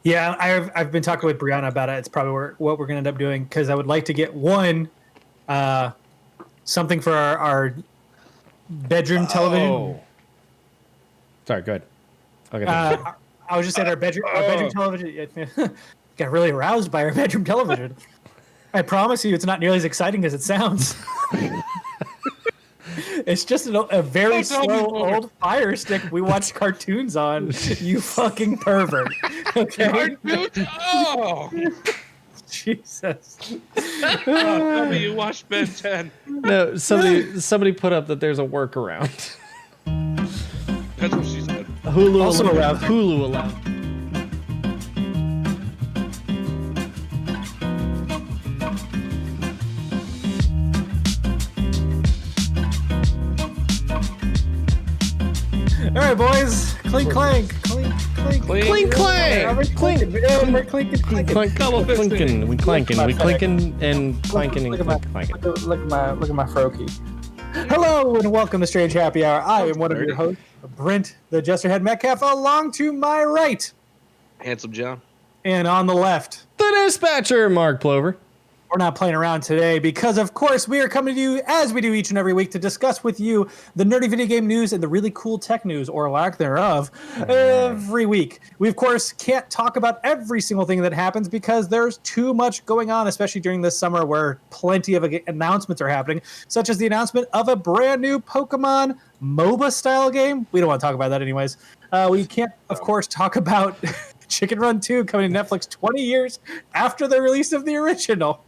Yeah, I've been talking with Brianna about it. It's probably what we're going to end up doing because I would like to get uh, something for our bedroom television. Oh, sorry. Good. Okay. I was just saying our bedroom television. Got really aroused by our bedroom television. I promise you, it's not nearly as exciting as it sounds. It's just a very slow old Fire Stick we watch cartoons on. You fucking pervert. Okay. Oh, Jesus. tell me you watched Ben 10. No, somebody put up that there's a workaround. That's what she said. Hulu Also allowed. Hulu allowed. All right, boys. Clink, clank. Clink, clink. Clink, clank. Clink. We're clinking, clanking. Double fisting. We clanking and clanking and clanking. Look at my froky. Hello and welcome to Strange Happy Hour. I am one of your hosts, Brent, the Jesterhead Metcalf, along to my right. Handsome John. And on the left. The dispatcher, Mark Plover. We're not playing around today because, of course, we are coming to you, as we do each and every week, to discuss with you the nerdy video game news and the really cool tech news, or lack thereof, every week. We, of course, can't talk about every single thing that happens because there's too much going on, especially during this summer where plenty of announcements are happening, such as the announcement of a brand new Pokemon MOBA-style game. We don't want to talk about that anyways. We can't, of course, talk about Chicken Run 2 coming to Netflix 20 years after the release of the original.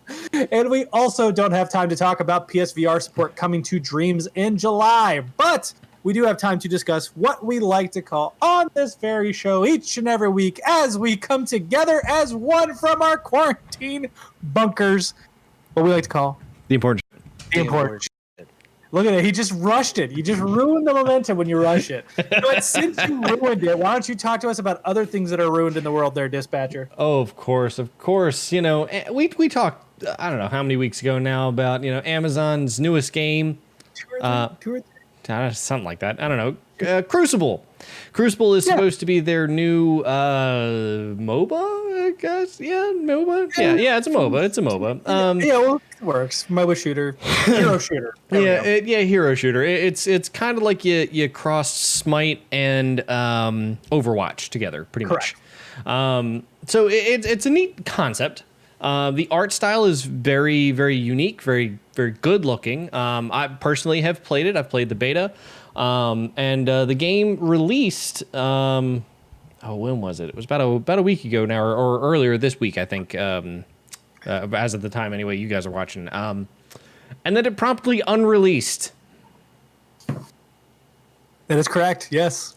And we also don't have time to talk about PSVR support coming to Dreams in July. But we do have time to discuss what we like to call on this very show each and every week as we come together as one from our quarantine bunkers. What we like to call The important. the important. Look at it. He just rushed it. You just ruined the momentum when you rush it. But since you ruined it, why don't you talk to us about other things that are ruined in the world there, Dispatcher? Oh, of course. You know, we talked, I don't know how many weeks ago now about, Amazon's newest game. Two or three. Something like that. I don't know. Crucible. Crucible is supposed to be their new MOBA, I guess. Yeah, MOBA. Yeah, it's a MOBA. It's a MOBA. Well, it works. MOBA shooter. Hero shooter. Hero shooter. It's kind of like you crossed Smite and Overwatch together, pretty Correct. much. So it's a neat concept. The art style is very, very unique, very, very good looking. I personally have played it. I've played the beta. And the game released, when was it? It was about a week ago now, or earlier this week, I think, as of the time anyway, you guys are watching. And then it promptly unreleased. That is correct, yes.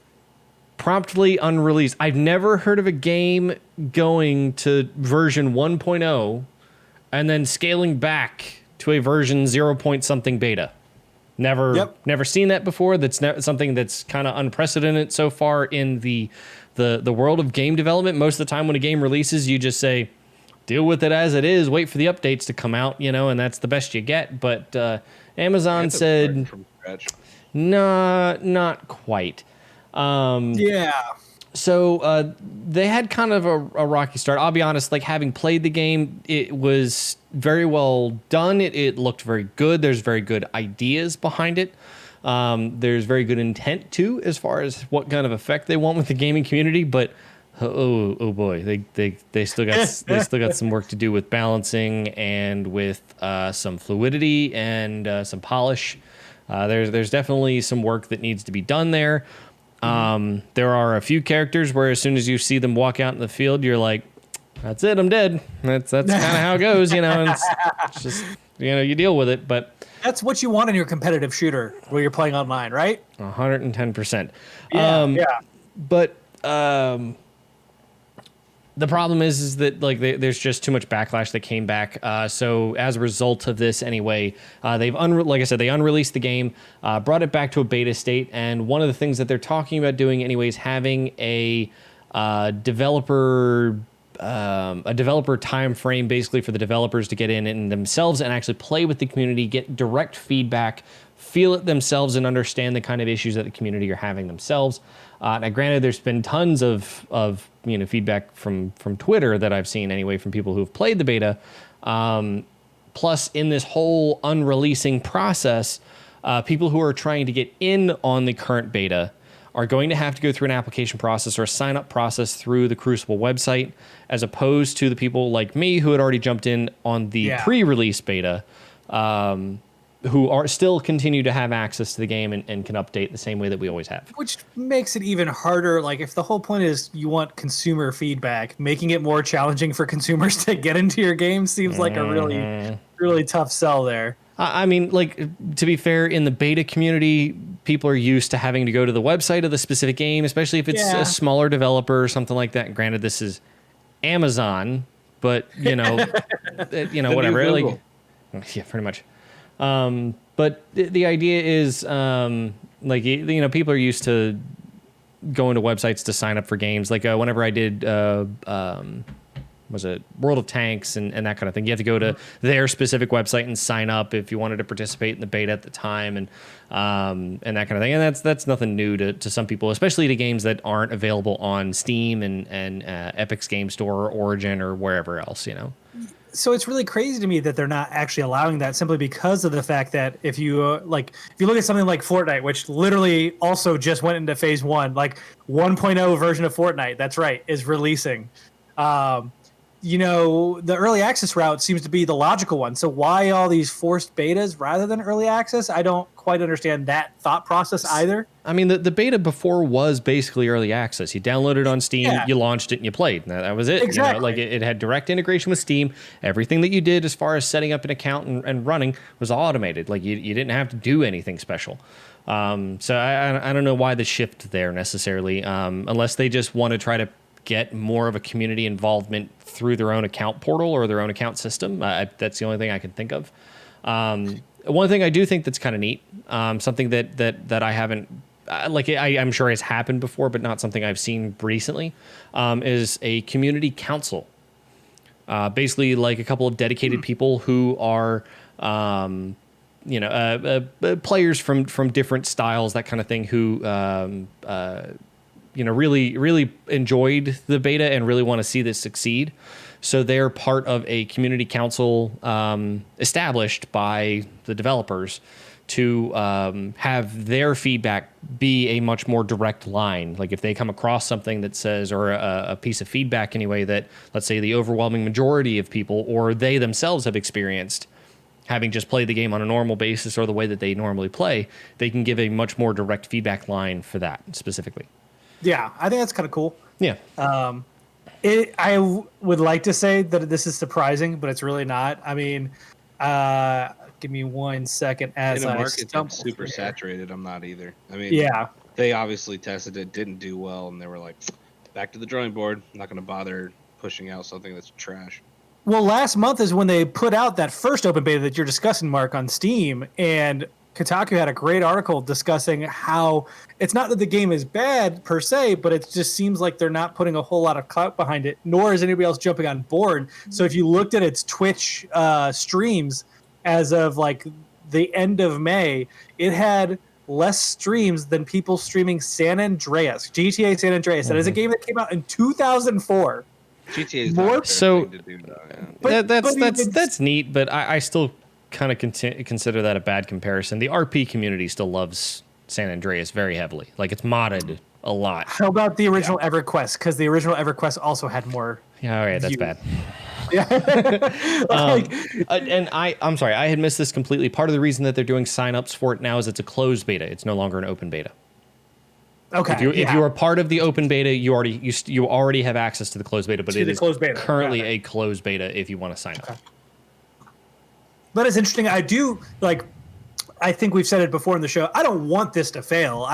Promptly unreleased. I've never heard of a game going to version 1.0 and then scaling back to a version 0 point something beta. Never seen that before. That's something that's kind of unprecedented so far in the world of game development. Most of the time when a game releases, you just say, deal with it as it is, wait for the updates to come out, and that's the best you get. But Amazon said, from scratch. nah, not quite. So they had kind of a rocky start. I'll be honest, like having played the game, it was very well done. It looked very good. There's very good ideas behind it. There's very good intent too, as far as what kind of effect they want with the gaming community. But oh boy, they still got some work to do with balancing and with some fluidity and some polish. There's definitely some work that needs to be done there. There are a few characters where as soon as you see them walk out in the field, you're like, that's it, I'm dead. That's kind of how it goes, and it's just, you deal with it. But That's what you want in your competitive shooter where you're playing online, right? 110%. Yeah. But the problem is that like there's just too much backlash that came back. So as a result of this, anyway, like I said, they unreleased the game, brought it back to a beta state, and one of the things that they're talking about doing, anyways, having a developer time frame basically for the developers to get in and themselves and actually play with the community, get direct feedback feel it themselves and understand the kind of issues that the community are having themselves. Now, granted, there's been tons of feedback from Twitter that I've seen anyway from people who've played the beta. Plus, in this whole unreleasing process, people who are trying to get in on the current beta are going to have to go through an application process or a sign-up process through the Crucible website, as opposed to the people like me who had already jumped in on the pre-release beta, who are still continue to have access to the game and can update the same way that we always have. Which makes it even harder. Like, if the whole point is you want consumer feedback, making it more challenging for consumers to get into your game seems like a really, really tough sell there. I mean, like, to be fair, in the beta community, people are used to having to go to the website of the specific game, especially if it's a smaller developer or something like that. Granted, this is Amazon, but whatever. Like, yeah, pretty much. But the idea is, people are used to going to websites to sign up for games. Like, whenever I did, was it World of Tanks and that kind of thing, you have to go to their specific website and sign up if you wanted to participate in the beta at the time, and that kind of thing. And that's nothing new to some people, especially to games that aren't available on Steam and Epic's Game Store or Origin or wherever else, So it's really crazy to me that they're not actually allowing that, simply because of the fact that if you look at something like Fortnite, which literally also just went into phase 1, like 1.0 version of Fortnite, that's right, is releasing. The early access route seems to be the logical one. So why all these forced betas rather than early access? I don't quite understand that thought process either. I mean, the beta before was basically early access. You downloaded it on Steam, you launched it, and you played. That was it. Exactly. It had direct integration with Steam. Everything that you did as far as setting up an account and running was automated. Like, you didn't have to do anything special. So I don't know why the shift there necessarily, unless they just want to try to get more of a community involvement through their own account portal or their own account system. That's the only thing I can think of. One thing I do think that's kind of neat, something that I haven't, I'm sure has happened before, but not something I've seen recently, is a community council. Basically, like a couple of dedicated people who are, players from different styles, that kind of thing, who really enjoyed the beta and really want to see this succeed. So they're part of a community council established by the developers to have their feedback be a much more direct line. Like, if they come across something that says, or a piece of feedback anyway, that, let's say, the overwhelming majority of people or they themselves have experienced, having just played the game on a normal basis or the way that they normally play, they can give a much more direct feedback line for that specifically. Yeah, I think that's kind of cool. Yeah. I would like to say that this is surprising, but it's really not. I mean, give me 1 second as in a I market that's super here. saturated. I'm not either. I mean, they obviously tested it, didn't do well, and they were like, back to the drawing board. I'm not going to bother pushing out something that's trash. Well, last month is when they put out that first open beta that you're discussing, Mark, on Steam, and Kotaku had a great article discussing how it's not that the game is bad per se, but it just seems like they're not putting a whole lot of clout behind it, nor is anybody else jumping on board. So if you looked at its Twitch streams as of like the end of May, it had less streams than people streaming San Andreas, GTA San Andreas. That is a game that came out in 2004. GTA is more so to do that, that's neat, but I still kind of consider that a bad comparison. The RP community still loves San Andreas very heavily. Like, it's modded a lot. How about the original EverQuest? Because the original EverQuest also had more. Yeah, all right, that's views. bad. Yeah. And I'm sorry, I had missed this completely. Part of the reason that they're doing signups for it now is it's a closed beta. It's no longer an open beta. Okay. If you are part of the open beta, you already have access to the closed beta, but it is currently a closed beta if you want to sign up. That is interesting. I think we've said it before in the show. I don't want this to fail.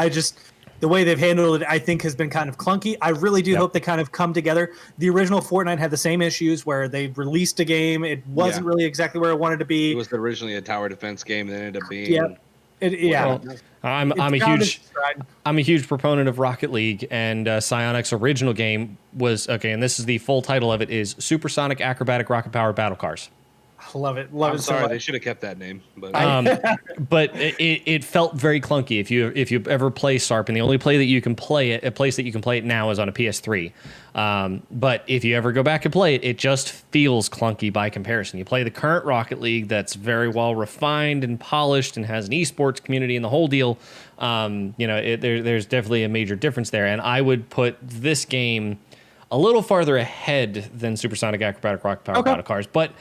The way they've handled it, I think, has been kind of clunky. I really do hope they kind of come together. The original Fortnite had the same issues where they released a game. It wasn't really exactly where it wanted to be. It was originally a tower defense game, and then ended up being. I'm a huge proponent of Rocket League, and Psyonix's original game was and this is the full title of it, is Supersonic Acrobatic Rocket Powered Battle Cars. Love it. I'm sorry, they should have kept that name. But but it felt very clunky. If you ever play SARP, and the only play that you can play it, a place that you can play it now is on a PS3. But if you ever go back and play it, it just feels clunky by comparison. You play the current Rocket League that's very well refined and polished and has an esports community and the whole deal. There's definitely a major difference there. And I would put this game a little farther ahead than Supersonic Acrobatic Rocket Power Battle Cars, but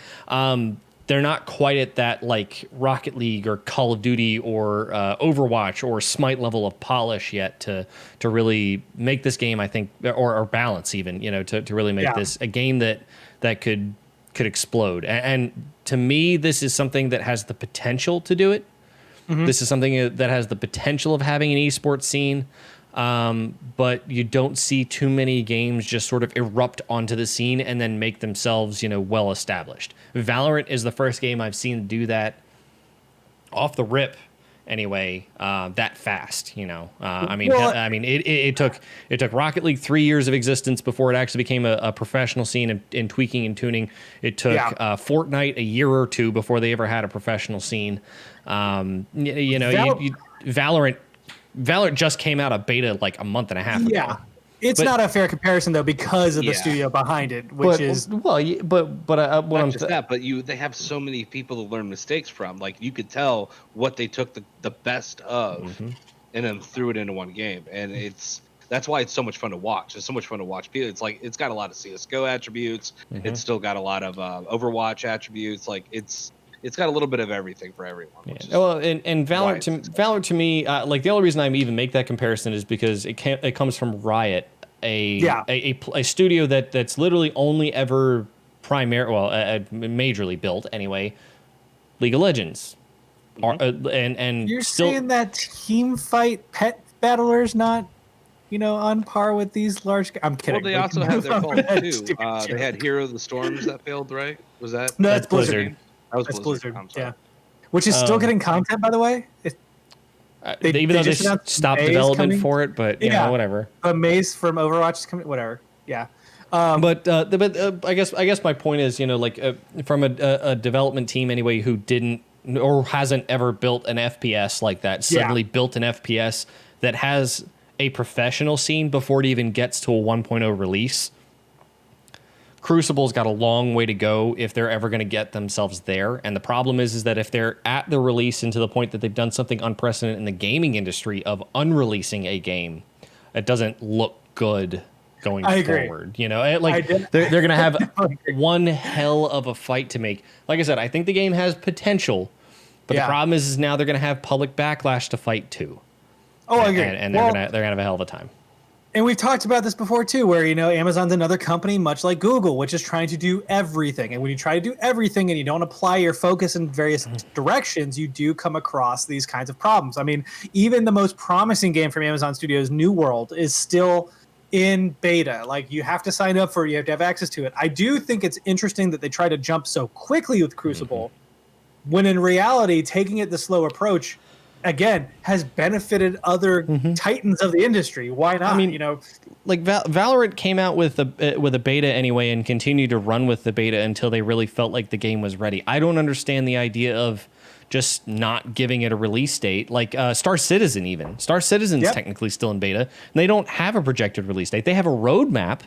they're not quite at that like Rocket League or Call of Duty or Overwatch or Smite level of polish yet to really make this game, I think, or balance even, to really make this a game that could explode. And to me, this is something that has the potential to do it. Mm-hmm. This is something that has the potential of having an esports scene. But you don't see too many games just sort of erupt onto the scene and then make themselves, well established. Valorant is the first game I've seen do that off the rip anyway, that fast, it took Rocket League 3 years of existence before it actually became a professional scene in tweaking and tuning. It took Fortnite a year or two before they ever had a professional scene. Valorant just came out of beta like a month and a half ago. Yeah, it's not a fair comparison though because of the studio behind it, but they have so many people to learn mistakes from. Like you could tell what they took the best of, and then threw it into one game, and that's why it's so much fun to watch. It's so much fun to watch. It's like it's got a lot of CS:GO attributes. It's still got a lot of Overwatch attributes. Like it's got a little bit of everything for everyone. And Valorant to me, like the only reason I even make that comparison is because it comes from Riot, a studio that's literally only ever majorly built anyway, League of Legends. And you're saying that team fight pet battlers not on par with these large. I'm kidding. Well, they also have their fault too. They had Hero of the Storms that failed, right? Was that? No, that's Blizzard. That's Blizzard. Yeah, which is still getting content, by the way. Even though they stopped development for it, but whatever. But Maze from Overwatch is coming. Whatever. Yeah. But I guess my point is, from a development team anyway who didn't or hasn't ever built an FPS like that, suddenly built an FPS that has a professional scene before it even gets to a 1.0 release. Crucible's got a long way to go if they're ever going to get themselves there. And the problem is that if they're at the release and to the point that they've done something unprecedented in the gaming industry of unreleasing a game, it doesn't look good going forward. They're going to have one hell of a fight to make. Like I said, I think the game has potential, but the problem is now they're going to have public backlash to fight too. Oh, I agree. And they're going to have a hell of a time. And we've talked about this before too, where Amazon's another company much like Google, which is trying to do everything. And when you try to do everything and you don't apply your focus in various directions, you do come across these kinds of problems. I mean, even the most promising game from Amazon Studios, New World, is still in beta. Like you have to sign up for it, you have to have access to it. I do think it's interesting that they try to jump so quickly with Crucible, when in reality, taking it the slow approach again has benefited other titans of the industry. Why not? I mean, like Valorant came out with a beta anyway and continued to run with the beta until they really felt like the game was ready. I don't understand the idea of just not giving it a release date. Like Star Citizen, even Star Citizen's technically still in beta, and they don't have a projected release date. They have a roadmap,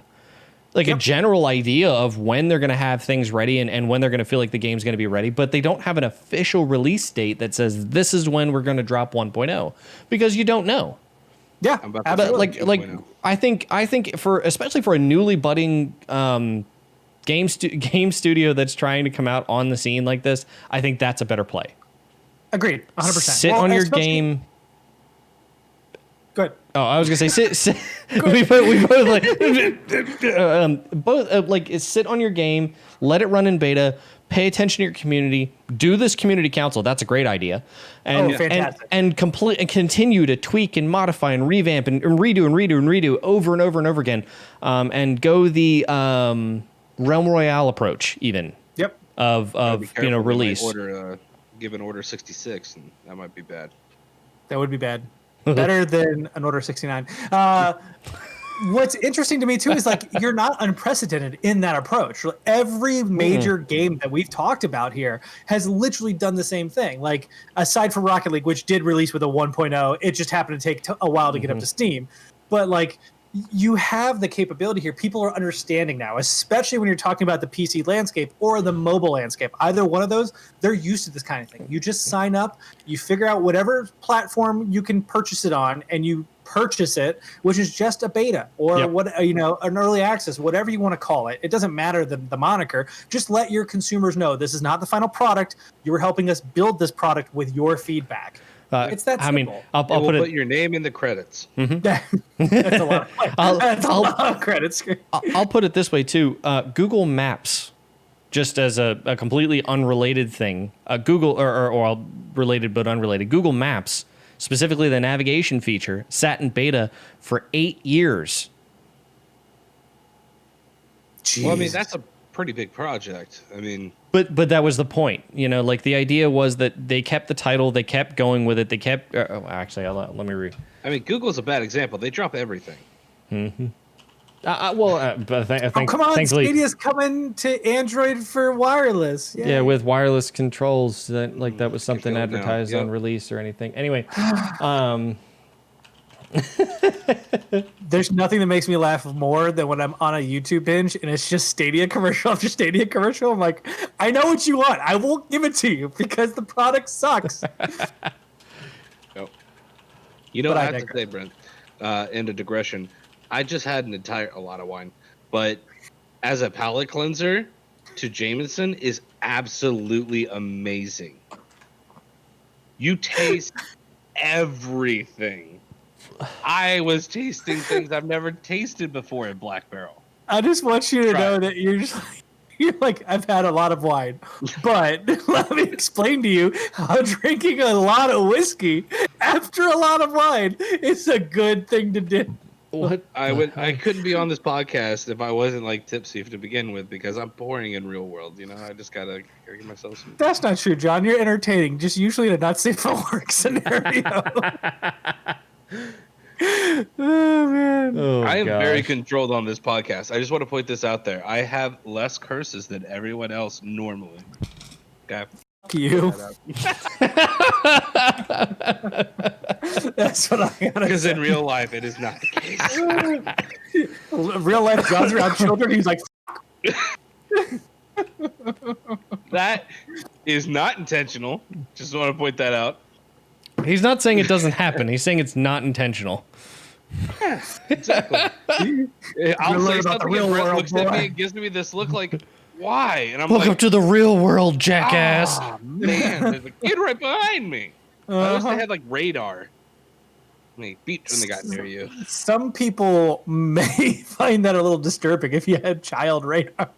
like a general idea of when they're going to have things ready and when they're going to feel like the game's going to be ready, but they don't have an official release date that says this is when we're going to drop 1.0 because you don't know. Yeah, but like I think especially for a newly budding game studio that's trying to come out on the scene like this, I think that's a better play. Agreed, 100%. Sit on your game. Good. Oh, I was gonna say sit. we both sit on your game, let it run in beta, pay attention to your community, do this community council. That's a great idea, and continue to tweak and modify and revamp and redo over and over and over again, and go the Realm Royale approach even. Yep. Of release. Give an order 66, and that might be bad. That would be bad. Better than an Order 69. what's interesting to me too is like you're not unprecedented in that approach. Every major game that we've talked about here has literally done the same thing. Like aside from Rocket League, which did release with a 1.0, it just happened to take a while to get up to Steam. But like you have the capability here. People are understanding now, especially when you're talking about the PC landscape or the mobile landscape. Either one of those, they're used to this kind of thing. You just sign up, you figure out whatever platform you can purchase it on, and you purchase it, which is just a beta or an early access, whatever you want to call it. It doesn't matter the moniker. Just let your consumers know this is not the final product. You are helping us build this product with your feedback. It's that simple. I mean, I'll put your name in the credits. That's a lot. That's a lot of credits. I'll put it this way too. Google Maps, just as a completely unrelated thing. Google or related but unrelated. Google Maps, specifically the navigation feature, sat in beta for 8 years. Jeez. Well, I mean, that's a pretty big project. I mean, but that was the point. You know, like the idea was that they kept the title, they kept going with it, they kept. Actually, let me read. I mean, Google's a bad example. They drop everything. Mm-hmm. But I think come on, thankfully, Stadia's coming to Android for wireless. Yay. Yeah, with wireless controls. That was something advertised on Yep. release or anything. Anyway, There's nothing that makes me laugh more than when I'm on a YouTube binge and it's just Stadia commercial after Stadia commercial. I'm like, I know what you want. I won't give it to you because the product sucks. Nope. You know But what I I have to digress. say, Brent? End of digression. I just had a lot of wine, but as a palate cleanser, to Jameson is absolutely amazing. You taste everything. I was tasting things I've never tasted before in Black Barrel. I just want you to Try know it. that you're like, I've had a lot of wine, but let me explain to you how drinking a lot of whiskey after a lot of wine is a good thing to do. what? I couldn't be on this podcast if I wasn't like tipsy to begin with because I'm pouring in real world. You know, I just gotta give myself some. That's not true, John. You're entertaining, just usually in a not safe for work scenario. Oh man. Oh, I am very gosh. controlled on this podcast. I just want to point this out there. I have less curses than everyone else normally. Okay. Fuck you. That's what I gotta Because say. in real life, it is not the case. Real life John's around children. He's like, That is not intentional. Just want to point that out. He's not saying it doesn't happen. He's saying it's not intentional. Exactly. I'll learn say about the something real and Brett world, looks at boy. me and gives me this look like, why? And I'm Welcome like, to the real world, jackass. ah, man, there's a kid right behind me. I wish they had like radar. They beeped when they got near you. some people may find that a little disturbing if you had child radar.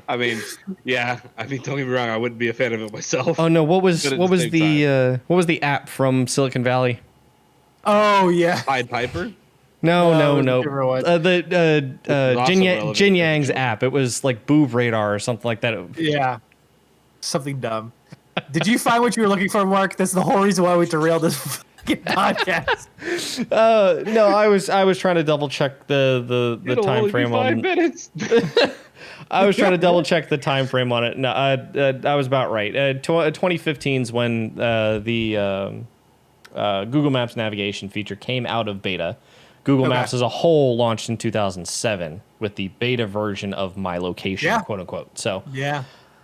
I mean, yeah. I mean, don't get me wrong. I wouldn't be a fan of it myself. Oh no! What was But at what the was same the app from Silicon Valley? Oh yeah. Pied Piper. No. different one. The also relevant Jin to Yang's the show. app. It was like Boob Radar or something like that. Yeah. Something dumb. Did you find what you were looking for, Mark? That's the whole reason why we derailed this fucking podcast. No, I was trying to double check the It'll time only be frame 5 on. minutes. I was trying to double check the time frame on it. No, I was about right. 2015 is when the Google Maps navigation feature came out of beta. Google Okay. Maps as a whole launched in 2007 with the beta version of My Location, Yeah. quote unquote. So, Yeah.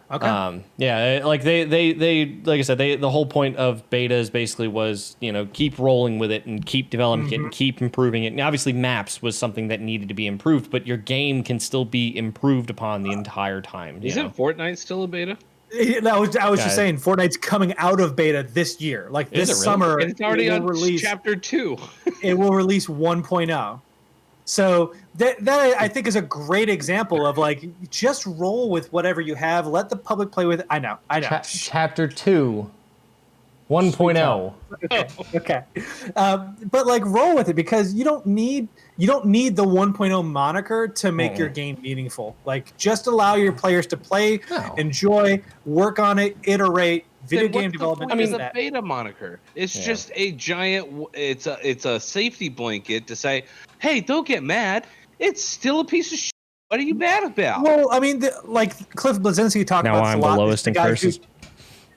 Okay. like they like I said, the whole point of beta is basically was, you know, keep rolling with it and keep developing it and keep improving it. And obviously Maps was something that needed to be improved, but your game can still be improved upon the entire time. You know? Isn't Fortnite still a beta? I was Guys. just saying, Fortnite's coming out of beta this year. Like Is this it really? summer, And it's already it will on release. chapter 2. It will release 1.0. So that I think is a great example of like just roll with whatever you have. Let the public play with it. I know. Chapter 2, 1.0. Okay. But like roll with it because you don't need the 1.0 moniker to make your game meaningful. Like just allow your players to play, No. enjoy, work on it, iterate. video Then game what's the development point is of the that. beta moniker? It's Yeah. just a giant. It's a safety blanket to say, "Hey, don't get mad. It's still a piece of shit. What are you mad about?" Well, I mean, like Cliff Blazinski talked Now about this a I'm the lot. lowest the in guy curses.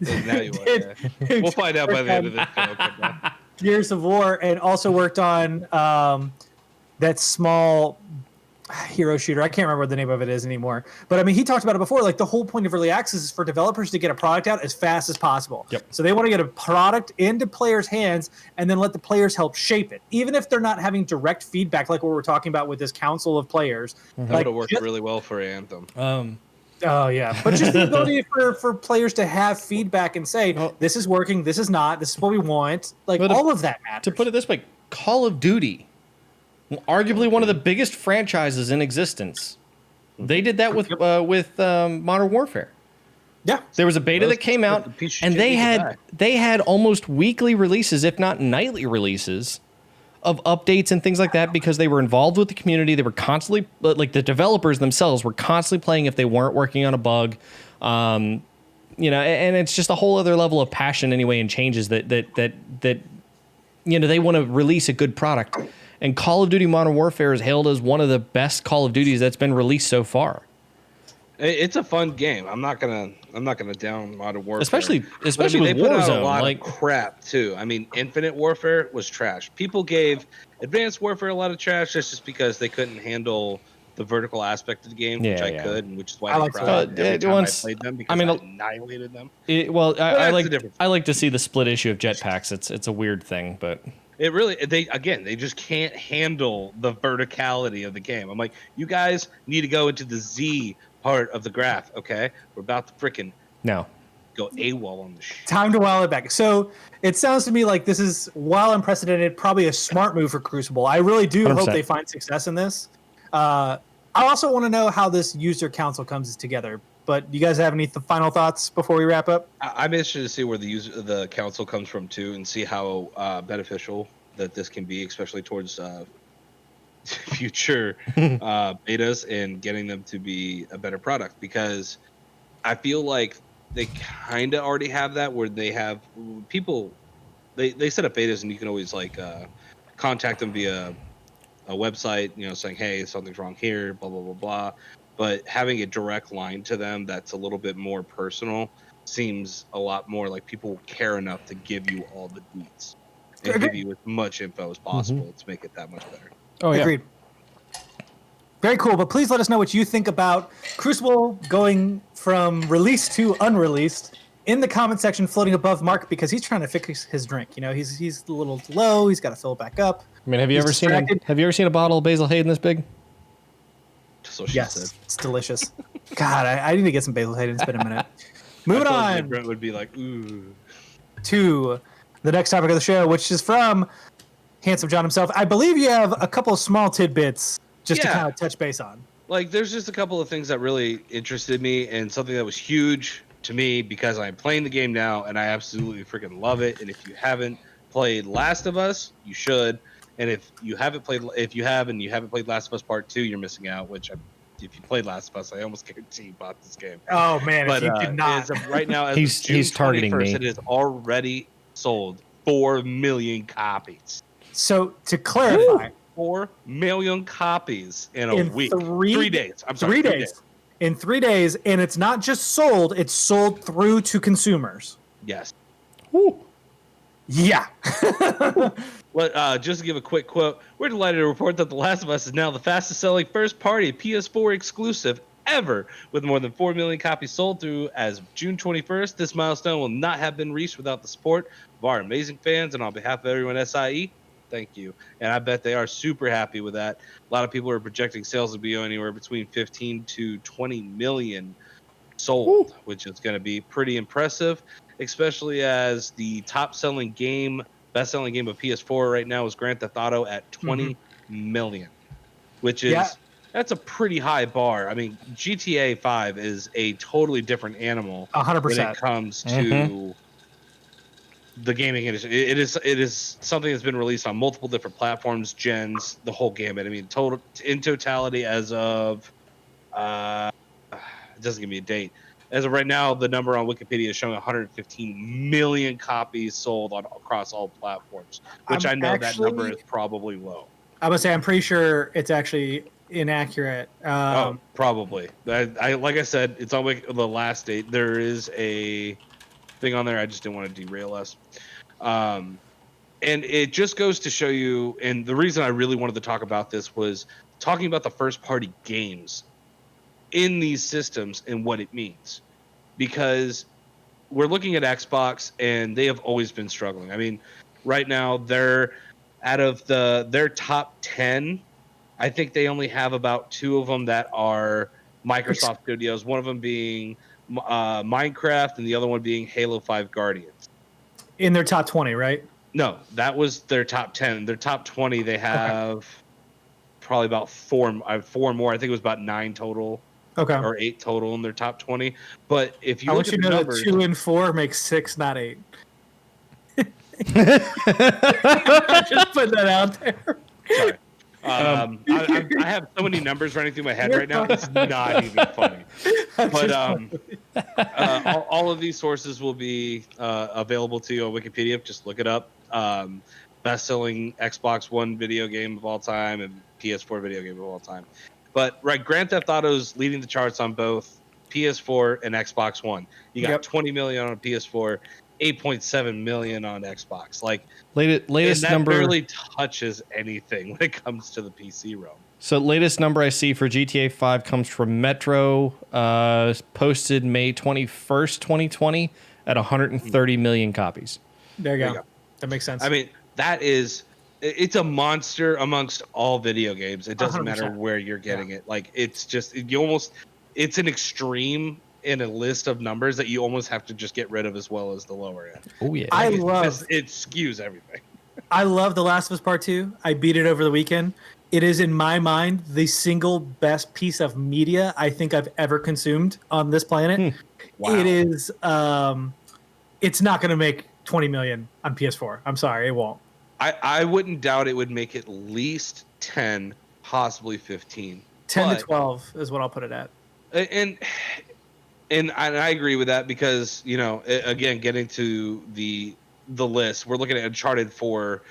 Now you are. did- Yeah. We'll find out by the end of this worked show. Come on. on Gears of War, and also worked on that small hero shooter. I can't remember what the name of it is anymore. But I mean, he talked about it before. Like the whole point of early access is for developers to get a product out as fast as possible. Yep. So they want to get a product into players' hands and then let the players help shape it, even if they're not having direct feedback, like what we're talking about with this council of players. That Like would have worked just- really well for Anthem. Oh yeah, but just the ability for players to have feedback and say, Well- this is working, this is not, this is what we want. Like But all of that matters. To put it this way, Call of Duty, arguably one of the biggest franchises in existence, they did that with Modern Warfare. Yeah. There was a beta that came out, the piece of and shit they you had buy. they had almost weekly releases, if not nightly releases, of updates and things like that because they were involved with the community. They were constantly, like the developers themselves, were constantly playing if they weren't working on a bug. And it's just a whole other level of passion anyway, and changes that they want to release a good product. And Call of Duty Modern Warfare is hailed as one of the best Call of Duties that's been released so far. It's a fun game. I'm not gonna down Modern Warfare, Especially But, I mean, with they put out a Warzone, lot like of crap too. I mean, Infinite Warfare was trash. People gave Advanced Warfare a lot of trash just because they couldn't handle the vertical aspect of the game, which I could, and which is why I they like cried every time once- I played them because I mean, I annihilated them. I that's like the difference. I like to see the split issue of jetpacks. It's a weird thing, but It really they just can't handle the verticality of the game. I'm like, you guys need to go into the Z part of the graph, okay? We're about to freaking no. go AWOL on the shit. Time to dial it back. So it sounds to me like this is, while unprecedented, probably a smart move for Crucible. I really do 100%. hope they find success in this. I also want to know how this user council comes together. But you guys have any final thoughts before we wrap up? I'm interested to see where the council comes from too, and see how beneficial that this can be, especially towards future betas and getting them to be a better product. Because I feel like they kind of already have that, where they have people. They set up betas, and you can always contact them via a website, saying, "Hey, something's wrong here," blah blah blah blah. But having a direct line to them that's a little bit more personal seems a lot more like people care enough to give you all the deets and give you as much info as possible to make it that much better. Oh yeah. Agreed. Very cool. But please let us know what you think about Crucible going from released to unreleased in the comment section, floating above Mark, because he's trying to fix his drink. He's a little low. He's got to fill it back up. I mean, have you He's ever seen a bottle of Basil Hayden this big? So she Yes, said. it's delicious. God, I need to get some Basil Hayden. It's been a minute. Moving on Brent would be like, ooh. to the next topic of the show, which is from Handsome John himself. I believe you have a couple of small tidbits just to Yeah. kind of touch base on. Like, there's just a couple of things that really interested me, and something that was huge to me because I'm playing the game now and I absolutely freaking love it. And if you haven't played Last of Us, you should. And if you haven't played Last of Us Part 2, you're missing out. Which, if you played Last of Us, I almost guarantee you bought this game. Oh man, But if you did not, as of right now, as He's of June targeting 21st, me. it has already sold 4 million copies. so to clarify, 4 million copies in a in week. 3 days. I'm sorry, 3 days. In 3 days, and it's not just sold; it's sold through to consumers. Yes. Woo. Yeah. Well, just to give a quick quote, we're delighted to report that The Last of Us is now the fastest selling first party PS4 exclusive ever, with more than 4 million copies sold through as of June 21st. This milestone will not have been reached without the support of our amazing fans, and on behalf of everyone at SIE, thank you. And I bet they are super happy with that. A lot of people are projecting sales to be anywhere between 15 to 20 million sold, which is going to be pretty impressive, especially as the top-selling game, best-selling game of PS4 right now is Grand Theft Auto at 20 million, which is that's a pretty high bar. I mean, GTA 5 is a totally different animal 100%. when it comes to the gaming industry. It is something that's been released on multiple different platforms, gens, the whole gamut. I mean, in totality, as of it doesn't give me a date. as of right now, the number on Wikipedia is showing 115 million copies sold across all platforms, which I know that number is probably low. I would say I'm pretty sure it's actually inaccurate. Probably. I like I said, it's on the last date. There is a thing on there. I just didn't want to derail us. And it just goes to show you, and the reason I really wanted to talk about this was talking about the first party games in these systems and what it means. Because we're looking at Xbox and they have always been struggling. I mean, right now they're out of their top 10, I think they only have about 2 of them that are Microsoft Studios, one of them being Minecraft and the other one being Halo 5 Guardians. In their top 20, right? No, that was their top 10. Their top 20, they have probably about 4 more. I think it was about 9 total. Okay. Or 8 total in their top 20. But if you look at the numbers, that 2 and 4 makes 6, not 8. Just put that out there. Sorry. I have so many numbers running through my head right now. It's not even funny. But all of these sources will be available to you on Wikipedia. Just look it up. Best-selling Xbox One video game of all time and PS4 video game of all time. But Grand Theft Auto's leading the charts on both PS4 and Xbox One. You got 20 million on PS4, 8.7 million on Xbox. Like latest that number barely touches anything when it comes to the PC realm. So latest number I see for GTA 5 comes from Metro, posted May 21st, 2020 at 130 million copies. There you go. That makes sense. I mean, it's a monster amongst all video games. It doesn't 100%. Matter where you're getting it. Like it's an extreme in a list of numbers that you almost have to just get rid of as well as the lower end. Oh yeah. It skews everything. I love The Last of Us Part 2. I beat it over the weekend. It is in my mind the single best piece of media I think I've ever consumed on this planet. Wow. It is it's not going to make 20 million on PS4. I'm sorry, it won't. I wouldn't doubt it would make at least 10, possibly 15. 10 to 12 is what I'll put it at. And I agree with that because, again, getting to the list, we're looking at Uncharted 4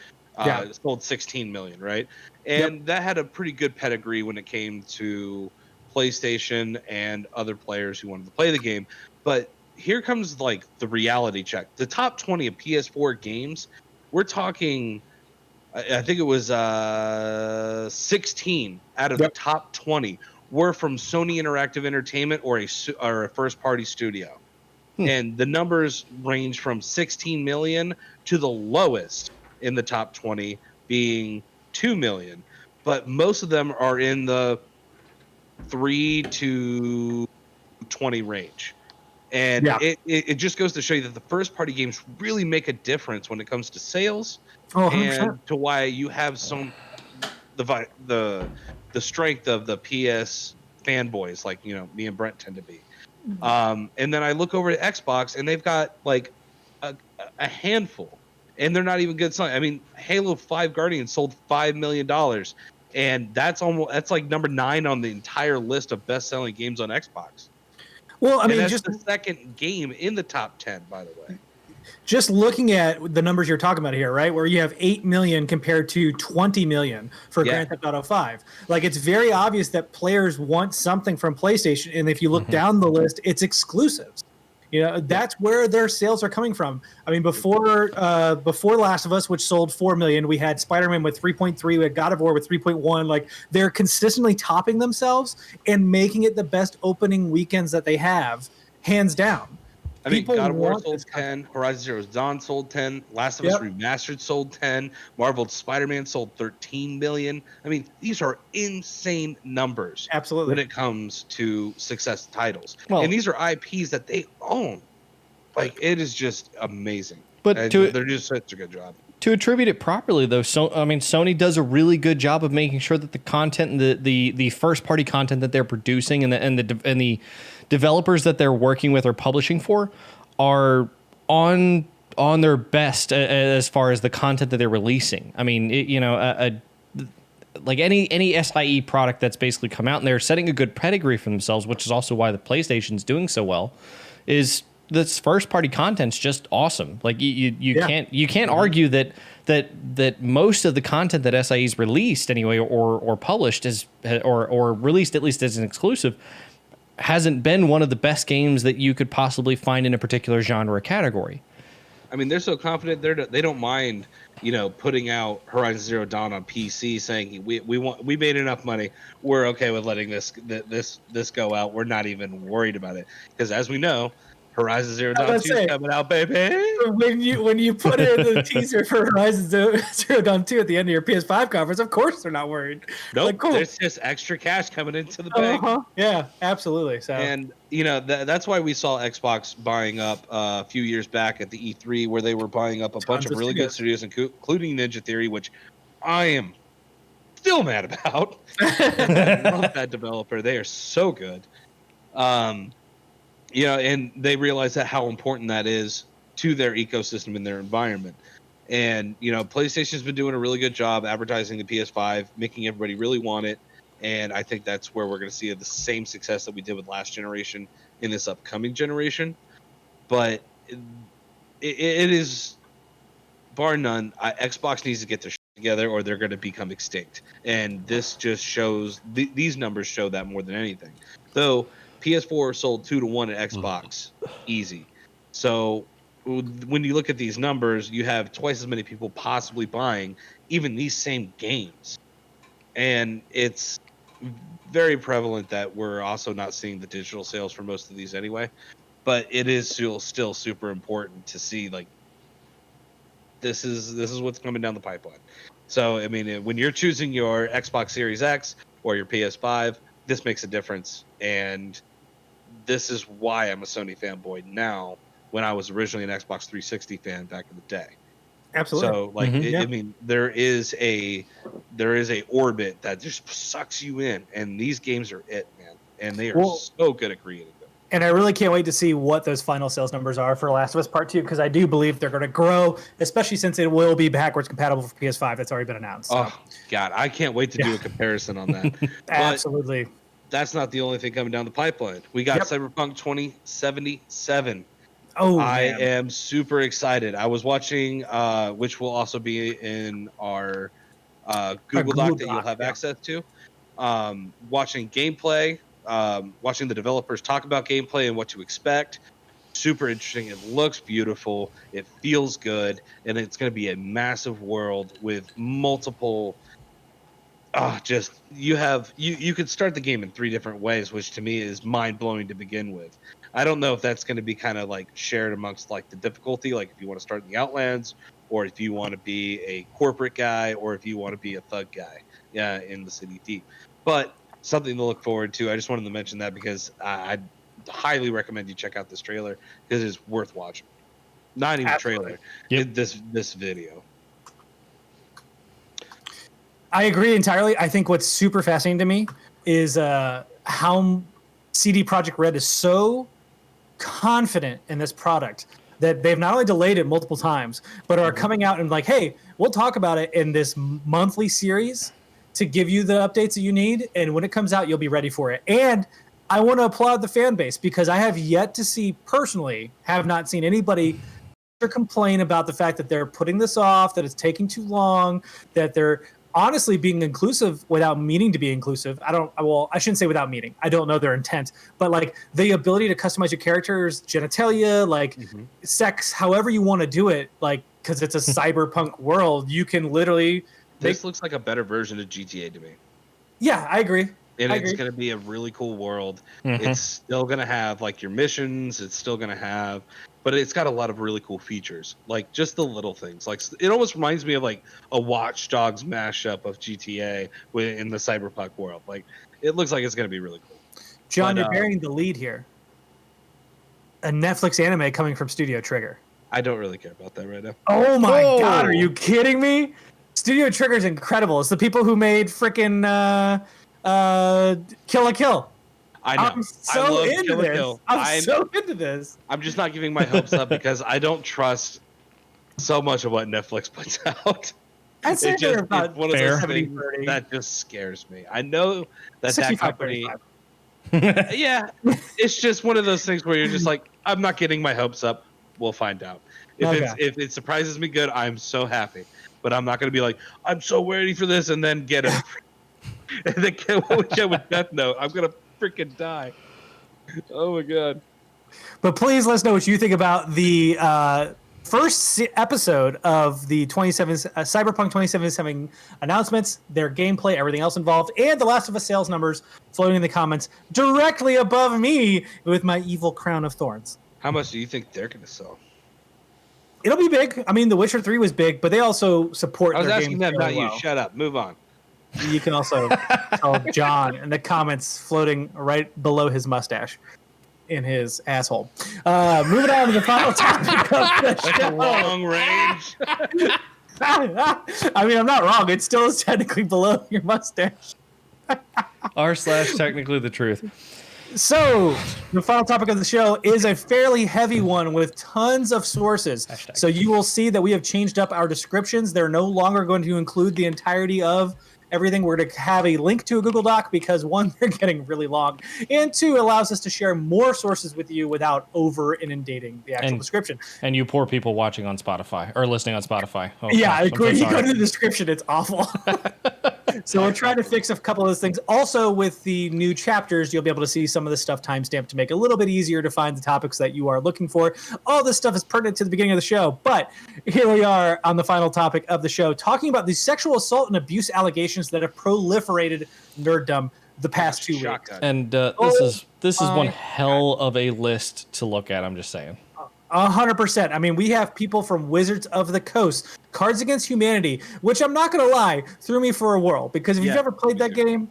sold 16 million, right? And that had a pretty good pedigree when it came to PlayStation and other players who wanted to play the game. But here comes like the reality check. The top 20 of PS4 games, we're talking, I think it was 16 out of the top 20 were from Sony Interactive Entertainment or a first-party studio. And the numbers range from 16 million to the lowest in the top 20 being 2 million. But most of them are in the 3 to 20 range. And it just goes to show you that the first-party games really make a difference when it comes to sales and to why you have the strength of the PS fanboys like me and Brent tend to be. And then I look over at Xbox and they've got like a handful, and they're not even good selling. I mean, Halo 5 Guardians sold $5 million, and that's like number 9 on the entire list of best-selling games on Xbox. Well, I mean, that's just the second game in the top 10, by the way. Just looking at the numbers you're talking about here, right, where you have 8 million compared to 20 million for Grand Theft Auto 5. Like, it's very obvious that players want something from PlayStation, and if you look down the list, it's exclusives. That's where their sales are coming from. I mean, before Last of Us, which sold 4 million, we had Spider-Man with 3.3, we had God of War with 3.1. Like, they're consistently topping themselves and making it the best opening weekends that they have, hands down. I mean, God of War sold 10, Horizon Zero Dawn sold 10, Last of Us Remastered sold 10, Marvel's Spider-Man sold 13 million. I mean, these are insane numbers. Absolutely. When it comes to success titles. And these are IPs that they own. Like, it is just amazing. But they're just such a good job. To attribute it properly, though, Sony does a really good job of making sure that the content and the first-party content that they're producing and the developers that they're working with or publishing for are on their best as far as the content that they're releasing. I mean, like any SIE product that's basically come out, and they're setting a good pedigree for themselves, which is also why the PlayStation's doing so well, is this first party content's just awesome. Like you can't argue that most of the content that SIE's released anyway or published is or released at least as an exclusive hasn't been one of the best games that you could possibly find in a particular genre or category. I mean, they're so confident they don't mind, putting out Horizon Zero Dawn on PC, saying we made enough money, we're okay with letting this go out. We're not even worried about it, because as we know, Horizon Zero Dawn 2 is coming out, baby. When you put it in the teaser for Horizon Zero Dawn 2 at the end of your PS5 conference, of course they're not worried. Nope, like, cool. There's just extra cash coming into the bank. Yeah, absolutely. So, and that's why we saw Xbox buying up a few years back at the E3, where they were buying up a bunch of really good studios, including Ninja Theory, which I am still mad about. I love that developer; they are so good. And they realize that how important that is to their ecosystem and their environment. And, PlayStation's been doing a really good job advertising the PS5, making everybody really want it. And I think that's where we're going to see the same success that we did with last generation in this upcoming generation. But it is, bar none, Xbox needs to get their shit together, or they're going to become extinct. And this just shows, these numbers show that more than anything. Though PS4 sold 2-1 at Xbox, easy. So when you look at these numbers, you have twice as many people possibly buying even these same games. And it's very prevalent that we're also not seeing the digital sales for most of these anyway. But it is still super important to see, like, this is what's coming down the pipeline. So, I mean, when you're choosing your Xbox Series X or your PS5, this makes a difference. And this is why I'm a Sony fanboy now, when I was originally an Xbox 360 fan back in the day. Absolutely. So, like, I mean, there is a orbit that just sucks you in, and these games are it, man. And they are so good at creating them. And I really can't wait to see what those final sales numbers are for Last of Us Part 2, because I do believe they're going to grow, especially since it will be backwards compatible for PS5. That's already been announced. So. Oh, God. I can't wait to do a comparison on that. Absolutely. That's not the only thing coming down the pipeline. We got Cyberpunk 2077. Oh, I am super excited. I was watching, which will also be in our Google Doc that you'll have access to, watching gameplay, watching the developers talk about gameplay and what to expect. Super interesting. It looks beautiful. It feels good. And it's going to be a massive world with multiple... you could start the game in 3 different ways, which to me is mind-blowing to begin with. I don't know if that's going to be kind of like shared amongst like the difficulty, like if you want to start in the Outlands, or if you want to be a corporate guy, or if you want to be a thug guy in the City Deep. But something to look forward to. I just wanted to mention that because I highly recommend you check out this trailer, because it's worth watching. Not even trailer, this video. I agree entirely. I think what's super fascinating to me is how CD Projekt Red is so confident in this product that they've not only delayed it multiple times, but are coming out and like, hey, we'll talk about it in this monthly series to give you the updates that you need. And when it comes out, you'll be ready for it. And I want to applaud the fan base, because I have yet to see, personally, have not seen anybody complain about the fact that they're putting this off, that it's taking too long, that they're honestly being inclusive without meaning to be inclusive. I shouldn't say without meaning. I don't know their intent, but like the ability to customize your character's genitalia, like sex, however you want to do it, like, because it's a cyberpunk world, you can literally... This looks like a better version of GTA to me. Yeah, I agree. And it's going to be a really cool world. It's still going to have like your missions. It's still going to have, but it's got a lot of really cool features, like just the little things. Like it almost reminds me of like a Watch Dogs mashup of GTA in the cyberpunk world. Like it looks like it's going to be really cool. John, you're bearing the lead here. A Netflix anime coming from Studio Trigger. I don't really care about that right now. Oh my God, are you kidding me? Studio Trigger is incredible. It's the people who made freaking Kill la Kill. I know. I'm so into this. I'm so into this. I'm just not giving my hopes up because I don't trust so much of what Netflix puts out. I'd say they're about it's one of fair. those things 70-30. that just scares me. I know that 65, company. 35. Yeah, it's just one of those things where you're just like, I'm not getting my hopes up. We'll find out. If it surprises me good, I'm so happy. But I'm not going to be like, I'm so ready for this, and then get a and then get with Death Note. I'm going to freaking die. Oh my god. But please let us know what you think about the first episode of the Cyberpunk 2077 announcements, their gameplay, everything else involved, and the Last of Us sales numbers floating in the comments directly above me with my evil crown of thorns. How much do you think they're going to sell? It'll be big. I mean, The Witcher 3 was big, but they also support I was their asking games them, fairly not you. well. Shut up. Move on. You can also tell John in the comments floating right below his mustache in his asshole. Moving on to the final topic of the show. Long range. I mean, I'm not wrong. It still is technically below your mustache. r/technically the truth. So, the final topic of the show is a fairly heavy one with tons of sources. Hashtag. So, you will see that we have changed up our descriptions. They're no longer going to include the entirety of everything. We're going to have a link to a Google Doc because, one, they're getting really long, and two, it allows us to share more sources with you without over inundating the actual description. And you poor people watching on Spotify or listening on Spotify. Oh, Yeah, gosh, when you go to the description, it's awful. So we're trying to fix a couple of those things. Also, with the new chapters, you'll be able to see some of this stuff timestamped to make it a little bit easier to find the topics that you are looking for. All this stuff is pertinent to the beginning of the show, but here we are on the final topic of the show, talking about the sexual assault and abuse allegations that have proliferated Nerdom the past 2 weeks. And this is one hell of a list to look at. I'm just saying. 100%. I mean, we have people from Wizards of the Coast, Cards Against Humanity, which I'm not going to lie, threw me for a whirl. Because if you've ever played that game,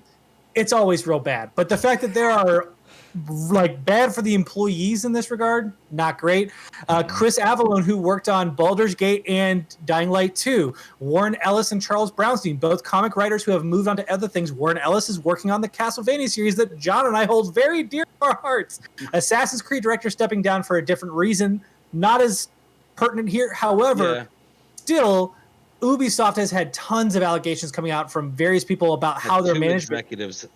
it's always real bad. But the fact that there are, like, bad for the employees in this regard, not great. Chris Avallone, who worked on Baldur's Gate and Dying Light 2. Warren Ellis and Charles Brownstein, both comic writers who have moved on to other things. Warren Ellis is working on the Castlevania series that John and I hold very dear to our hearts. Assassin's Creed director stepping down for a different reason. Not as pertinent here. However, still, Ubisoft has had tons of allegations coming out from various people about how their management executives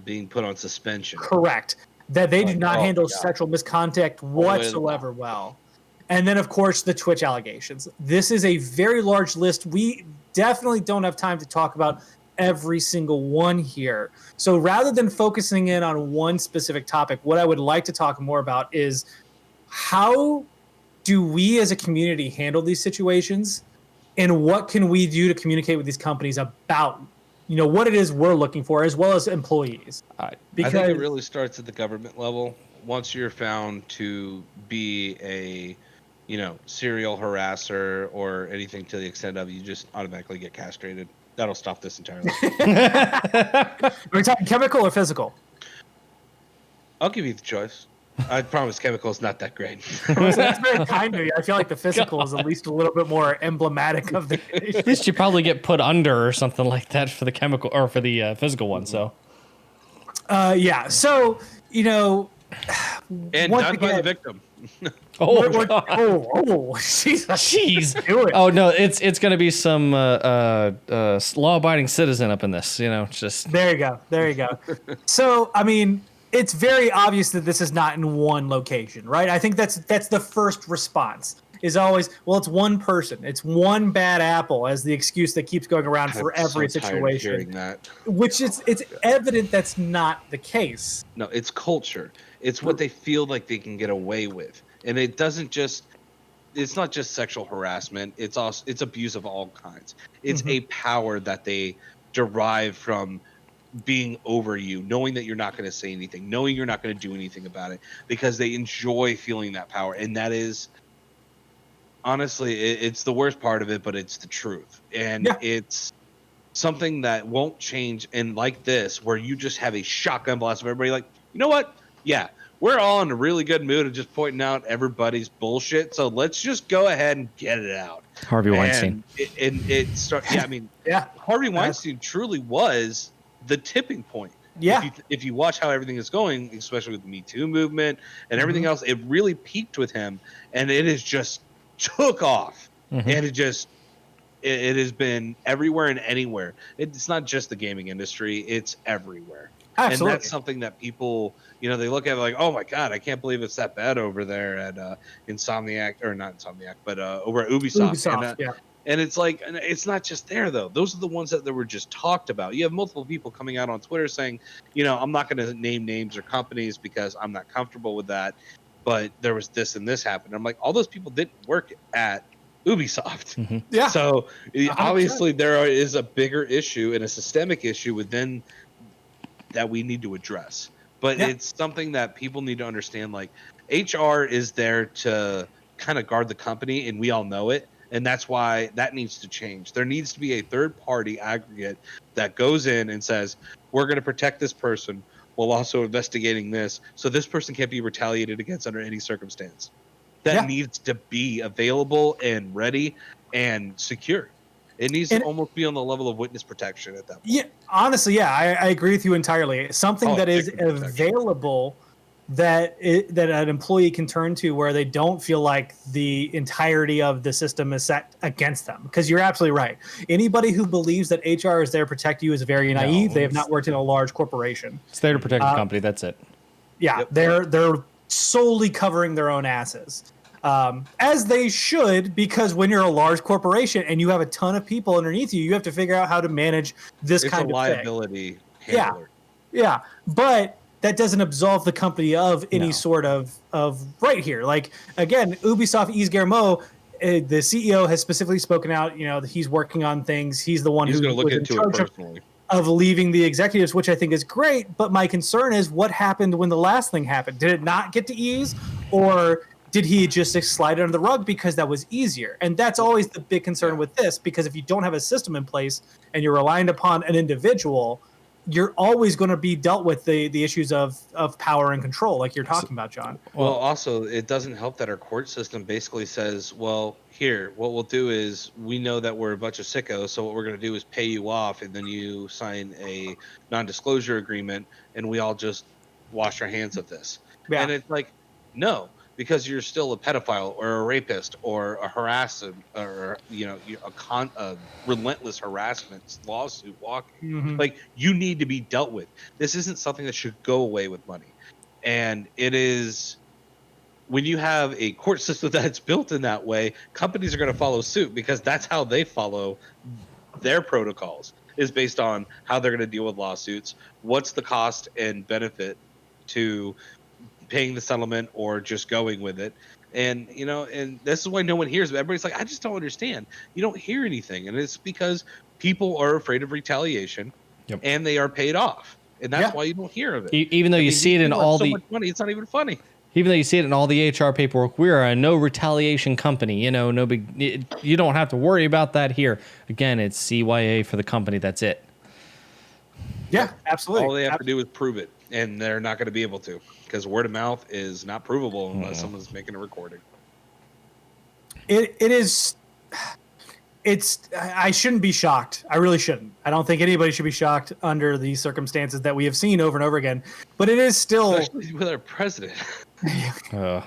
being put on suspension. Correct. That they do not handle sexual misconduct whatsoever well. And then, of course, the Twitch allegations. This is a very large list. We definitely don't have time to talk about every single one here. So rather than focusing in on one specific topic, what I would like to talk more about is how do we as a community handle these situations, and what can we do to communicate with these companies about, what it is we're looking for, as well as employees? Because I think it really starts at the government level. Once you're found to be a, serial harasser or anything to the extent of you just automatically get castrated. That'll stop this entirely. Are we talking chemical or physical? I'll give you the choice. I promise chemical is not that great. That's very kind of you. I feel like the physical is at least a little bit more emblematic of the case. At least you probably get put under or something like that for the chemical or for the physical one. So, yeah. So, and done by the victim. Jeez. Do it. Oh no, it's going to be some law-abiding citizen up in this. Just there you go. So, I mean, it's very obvious that this is not in one location, right? I think that's the first response is always, well, it's one person. It's one bad apple as the excuse that keeps going around for every situation. Hearing that. Which it's evident that's not the case. No, it's culture. It's what they feel like they can get away with. And it's not just sexual harassment. It's abuse of all kinds. It's a power that they derive from being over you, knowing that you're not going to say anything, knowing you're not going to do anything about it, because they enjoy feeling that power. And that is, honestly, it's the worst part of it, but it's the truth. And it's something that won't change. And like this, where you just have a shotgun blast of everybody like, you know what? Yeah, we're all in a really good mood of just pointing out everybody's bullshit. So let's just go ahead and get it out. Harvey Weinstein. Harvey Weinstein truly was the tipping point. Yeah. If you watch how everything is going, especially with the Me Too movement and everything else, it really peaked with him, and it has just took off, and it just it has been everywhere and anywhere. It's not just the gaming industry; it's everywhere. Absolutely. And that's something that people, they look at it like, oh my god, I can't believe it's that bad over there at Insomniac, or not Insomniac, but over at Ubisoft. Ubisoft, yeah. And it's like, and it's not just there though. Those are the ones that were just talked about. You have multiple people coming out on Twitter saying, I'm not going to name names or companies because I'm not comfortable with that. But there was this and this happened. I'm like, all those people didn't work at Ubisoft. Mm-hmm. Yeah. So 100%. obviously there is a bigger issue and a systemic issue within that we need to address. But it's something that people need to understand. Like, HR is there to kind of guard the company, and we all know it. And that's why that needs to change. There needs to be a third-party aggregate that goes in and says, we're going to protect this person while also investigating this, so this person can't be retaliated against under any circumstance. That needs to be available and ready and secure. It needs to almost be on the level of witness protection at that point. Yeah, honestly, I agree with you entirely. Something that is available that an employee can turn to where they don't feel like the entirety of the system is set against them. Because you're absolutely right. Anybody who believes that HR is there to protect you is very naive. They have not worked in a large corporation. It's there to protect the company. That's it. Yeah, they're solely covering their own asses. As they should, because when you're a large corporation and you have a ton of people underneath you, you have to figure out how to manage this kind of liability handler. Yeah, but that doesn't absolve the company of any sort of right here. Like, again, Ubisoft, Yves Guillemot, the CEO has specifically spoken out, that he's working on things. He's the one who's going to look into it personally. Of leaving the executives, which I think is great. But my concern is what happened when the last thing happened. Did it not get to Yves, or did he just slide it under the rug because that was easier? And that's always the big concern with this, because if you don't have a system in place and you're relying upon an individual, you're always going to be dealt with the issues of power and control, like you're talking about, John. Well, also, it doesn't help that our court system basically says, well, here, what we'll do is we know that we're a bunch of sickos, so what we're going to do is pay you off, and then you sign a non-disclosure agreement, and we all just wash our hands of this. Yeah. And it's like, no, because you're still a pedophile or a rapist or a harasser or a relentless harassment lawsuit walking. Mm-hmm. Like, you need to be dealt with. This isn't something that should go away with money. And it is, when you have a court system that's built in that way, companies are going to follow suit, because that's how they follow their protocols, is based on how they're going to deal with lawsuits. What's the cost and benefit to paying the settlement or just going with it? And and this is why no one hears. Everybody's like, I just don't understand. You don't hear anything, and it's because people are afraid of retaliation, and they are paid off, and that's why you don't hear of it. Even though you see it in all the much money, it's not even funny. Even though you see it in all the HR paperwork, we are a no retaliation company. No big. You don't have to worry about that here. Again, it's CYA for the company. That's it. Yeah, absolutely. All they have to do is prove it, and they're not going to be able to, because word of mouth is not provable unless someone's making a recording. It is. I shouldn't be shocked. I really shouldn't. I don't think anybody should be shocked under these circumstances that we have seen over and over again. But it is still, especially with our president.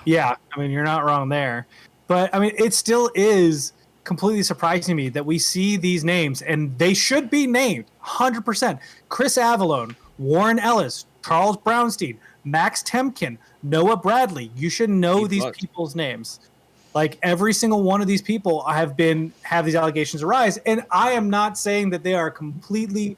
Yeah, I mean, you're not wrong there. But I mean, it still is completely surprising to me that we see these names, and they should be named 100%. Chris Avallone, Warren Ellis, Charles Brownstein, Max Temkin, Noah Bradley. You should know these people's names. Like, every single one of these people have these allegations arise, and I am not saying that they are completely,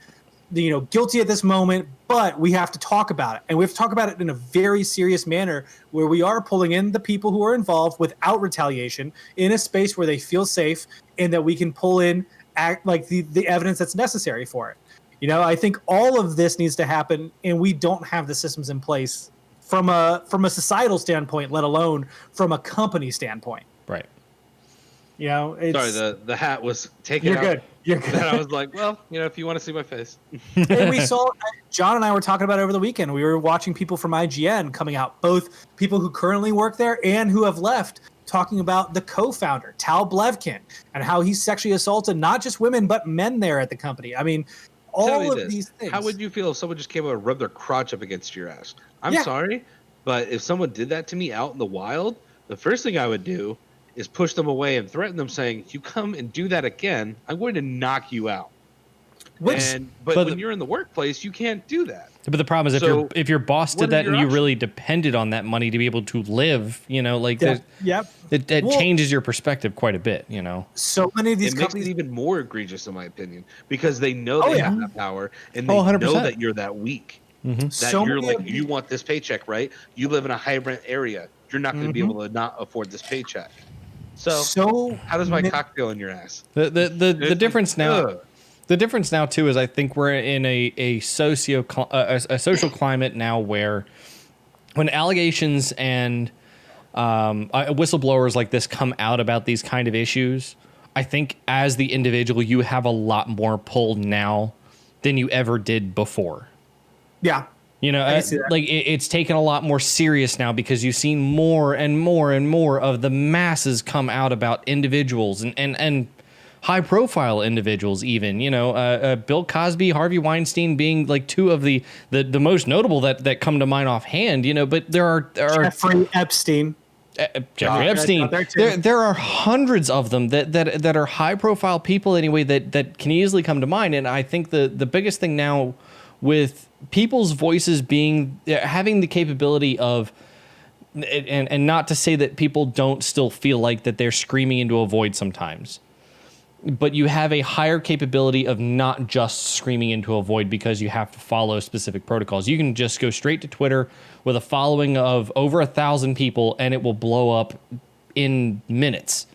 guilty at this moment, but we have to talk about it, and we have to talk about it in a very serious manner, where we are pulling in the people who are involved without retaliation in a space where they feel safe, and that we can pull in the evidence that's necessary for it. I think all of this needs to happen, and we don't have the systems in place from a societal standpoint, let alone from a company standpoint. Right. It's, sorry, the hat was taken out. You're good. And I was like, well, if you want to see my face. And we saw, John and I were talking about it over the weekend. We were watching people from IGN coming out, both people who currently work there and who have left, talking about the co-founder, Tal Blevkin, and how he sexually assaulted not just women, but men there at the company. I mean, all of these things. How would you feel if someone just came out and rubbed their crotch up against your ass? I'm sorry, but if someone did that to me out in the wild, the first thing I would do is push them away and threaten them, saying, "You come and do that again, I'm going to knock you out." But when you're in the workplace, you can't do that. But the problem is if your boss did that and you really depended on that money to be able to live, like it changes your perspective quite a bit, So many of these companies makes it even more egregious, in my opinion, because they know they have that power and they know that you're that weak. That you want this paycheck, right? You live in a high rent area. You're not going to be able to not afford this paycheck. So how does my cock feel in your ass? The difference now. The difference now too is I think we're in a social climate now where when allegations and whistleblowers like this come out about these kind of issues, I think as the individual you have a lot more pull now than you ever did before. Yeah. It's taken a lot more serious now because you've seen more and more and more of the masses come out about individuals and high profile individuals, even, Bill Cosby, Harvey Weinstein being like two of the most notable that come to mind offhand, but there are Jeffrey Epstein. There are hundreds of them that are high profile people anyway that can easily come to mind. And I think the biggest thing now with people's voices having the capability of, and not to say that people don't still feel like that they're screaming into a void sometimes, but you have a higher capability of not just screaming into a void because you have to follow specific protocols. You can just go straight to Twitter with a following of over 1,000 people and it will blow up in minutes.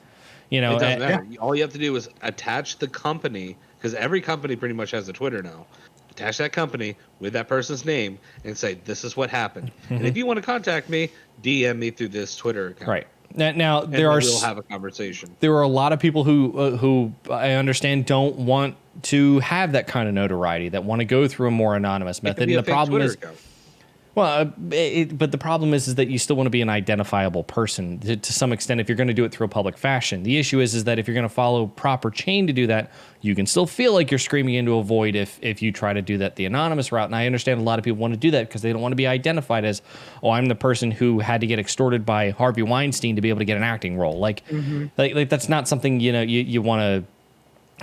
It doesn't matter. All you have to do is attach the company, because every company pretty much has a Twitter now. Attach that company with that person's name and say, "This is what happened." And if you want to contact me, DM me through this Twitter account. Right. Now we'll have a conversation. There are a lot of people who I understand don't want to have that kind of notoriety, that want to go through a more anonymous method. And the problem is, but the problem is that you still want to be an identifiable person to some extent if you're going to do it through a public fashion. The issue is that if you're going to follow proper chain to do that, you can still feel like you're screaming into a void if you try to do that the anonymous route. And I understand a lot of people want to do that because they don't want to be identified as, "Oh, I'm the person who had to get extorted by Harvey Weinstein to be able to get an acting role." Like that's not something you want to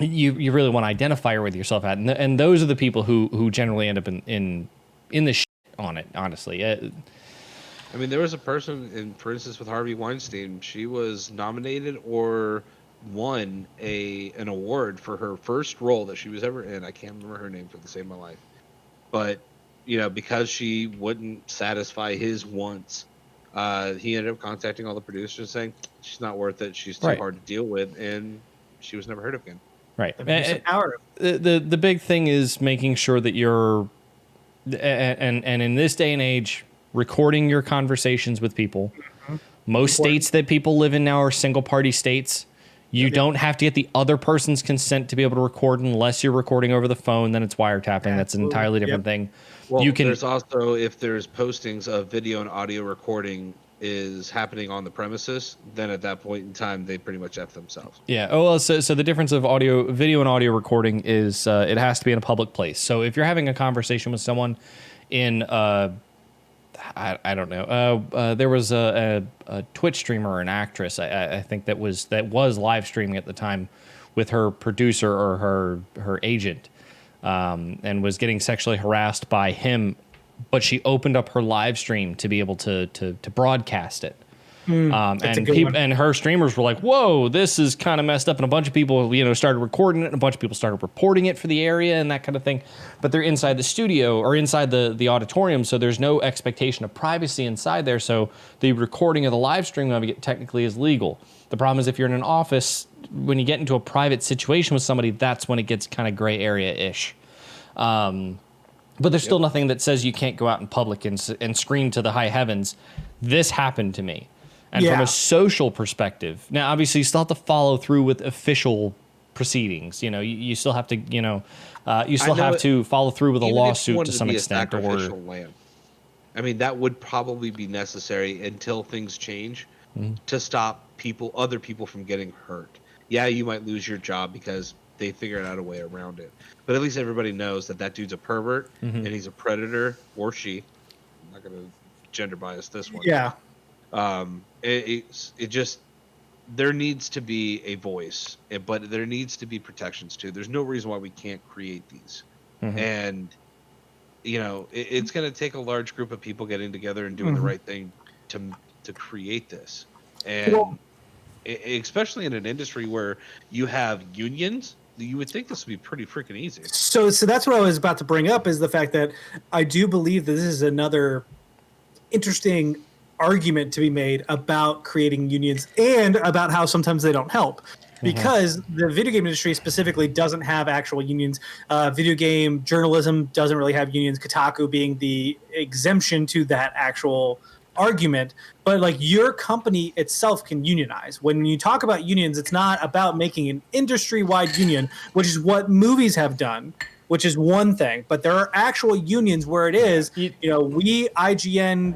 you really want to identify with yourself at. And those are the people who generally end up in the shit on it, honestly. I mean, there was a person, for instance, with Harvey Weinstein. She was nominated or won an award for her first role that she was ever in. I can't remember her name for the sake of my life. But, because she wouldn't satisfy his wants, he ended up contacting all the producers saying, "She's not worth it. She's too hard to deal with." And she was never heard of again. Right. The big thing is making sure that you're, and in this day and age, recording your conversations with people. Most states that people live in now are single party states. You don't have to get the other person's consent to be able to record unless you're recording over the phone. Then it's wiretapping. That's an entirely different thing. Well, there's also, if there's postings of video and audio recording is happening on the premises, then at that point in time, they pretty much F themselves. Yeah. Oh, well, so the difference of video and audio recording is it has to be in a public place. So if you're having a conversation with someone in, I don't know, there was a Twitch streamer or an actress, I think that was live streaming at the time with her producer or her agent, and was getting sexually harassed by him. But she opened up her live stream to be able to broadcast it. And her streamers were like, "Whoa, this is kind of messed up." And a bunch of people, started recording it, and a bunch of people started reporting it for the area and that kind of thing. But they're inside the studio or inside the auditorium, so there's no expectation of privacy inside there. So the recording of the live stream of it technically is legal. The problem is if you're in an office, when you get into a private situation with somebody, that's when it gets kind of gray area-ish. But there's still nothing that says you can't go out in public and scream to the high heavens. This happened to me. And from a social perspective, now obviously you still have to follow through with official proceedings. You still have to, you still have to follow through with a lawsuit to some extent. I mean, that would probably be necessary until things change to stop other people from getting hurt. Yeah, you might lose your job because they figured out a way around it. But at least everybody knows that dude's a pervert and he's a predator, or she. I'm not going to gender bias this one. Yeah. It just, there needs to be a voice, but there needs to be protections too. There's no reason why we can't create these. And it's going to take a large group of people getting together and doing the right thing to create this. And especially in an industry where you have unions, you would think this would be pretty freaking easy. So that's what I was about to bring up, is the fact that I do believe that this is another interesting argument to be made about creating unions and about how sometimes they don't help. Because the video game industry specifically doesn't have actual unions. Video game journalism doesn't really have unions, Kotaku being the exemption to that actual argument. But like, your company itself can unionize. When you talk about unions, it's not about making an industry-wide union, which is what movies have done, which is one thing. But there are actual unions where it is, we IGN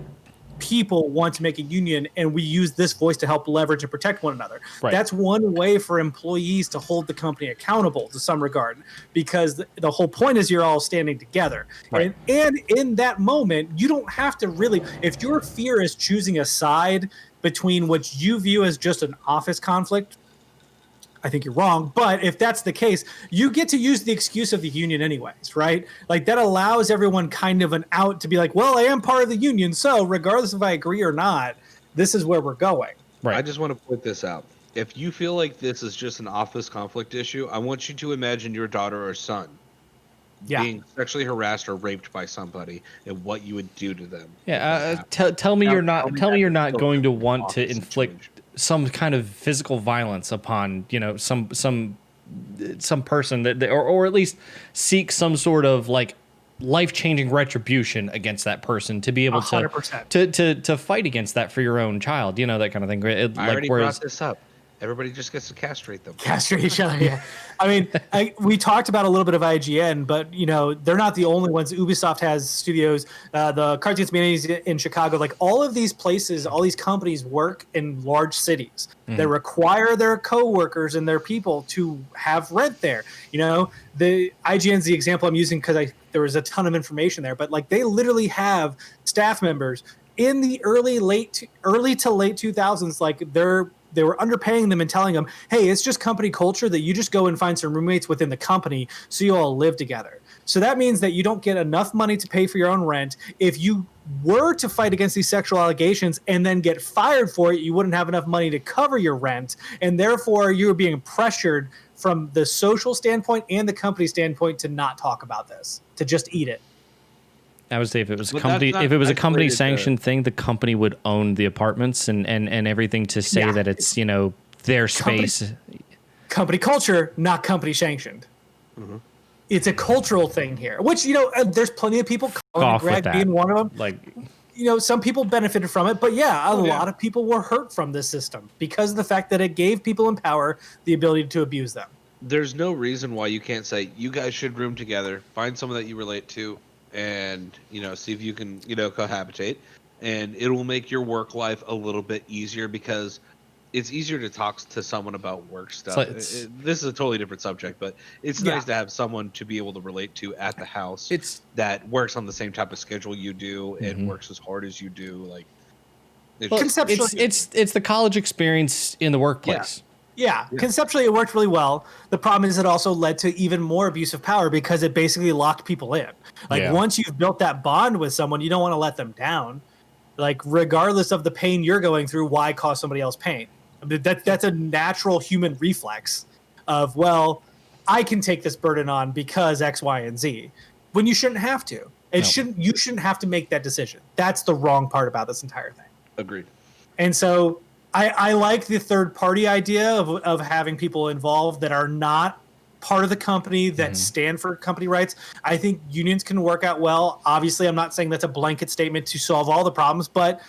people want to make a union, and we use this voice to help leverage and protect one another. Right. That's one way for employees to hold the company accountable to some regard, because the whole point is you're all standing together. Right. And in that moment, you don't have to really, if your fear is choosing a side between what you view as just an office conflict, I think you're wrong. But if that's the case, you get to use the excuse of the union anyways, right? Like, that allows everyone kind of an out to be like, well, I am part of the union, so regardless if I agree or not, this is where we're going. Right. I just want to point this out. If you feel like this is just an office conflict issue, I want you to imagine your daughter or son being sexually harassed or raped by somebody, and what you would do to them. Yeah. Tell me you're not going to want to inflict some kind of physical violence upon some person that or at least seek some sort of like life-changing retribution against that person to be able to fight against that for your own child, that kind of thing. I already brought this up. Everybody just gets to castrate them. Castrate each other, yeah. I mean, we talked about a little bit of IGN, but, they're not the only ones. Ubisoft has studios, the Cartoons Communities in Chicago. Like, all of these places, all these companies work in large cities. They require their coworkers and their people to have rent there. The IGN's the example I'm using because there was a ton of information there. But, like, they literally have staff members in the early to late 2000s, like, they were underpaying them and telling them, hey, it's just company culture that you just go and find some roommates within the company so you all live together. So that means that you don't get enough money to pay for your own rent. If you were to fight against these sexual allegations and then get fired for it, you wouldn't have enough money to cover your rent. And therefore, you were being pressured from the social standpoint and the company standpoint to not talk about this, to just eat it. I would say if it was a company sanctioned thing, the company would own the apartments and everything to say that it's their space. Company culture, not company sanctioned. It's a cultural thing here, which there's plenty of people. Greg being one of them. Like, some people benefited from it, but a lot of people were hurt from this system because of the fact that it gave people in power the ability to abuse them. There's no reason why you can't say you guys should room together, find someone that you relate to, and see if you can cohabitate, and it will make your work life a little bit easier, because it's easier to talk to someone about work stuff. This is a totally different subject, but it's nice to have someone to be able to relate to at the house that works on the same type of schedule you do and works as hard as you do. Like, it's the college experience in the workplace. Yeah, conceptually it worked really well. The problem is it also led to even more abuse of power because it basically locked people in. Like, once you've built that bond with someone, you don't want to let them down. Like, regardless of the pain you're going through, why cause somebody else pain? I mean, that's a natural human reflex of, well, I can take this burden on because X, Y, and Z, when you shouldn't have to. You shouldn't have to make that decision. That's the wrong part about this entire thing. Agreed. And so I like the third party idea of having people involved that are not part of the company, that stand for company rights. I think unions can work out well. Obviously, I'm not saying that's a blanket statement to solve all the problems, but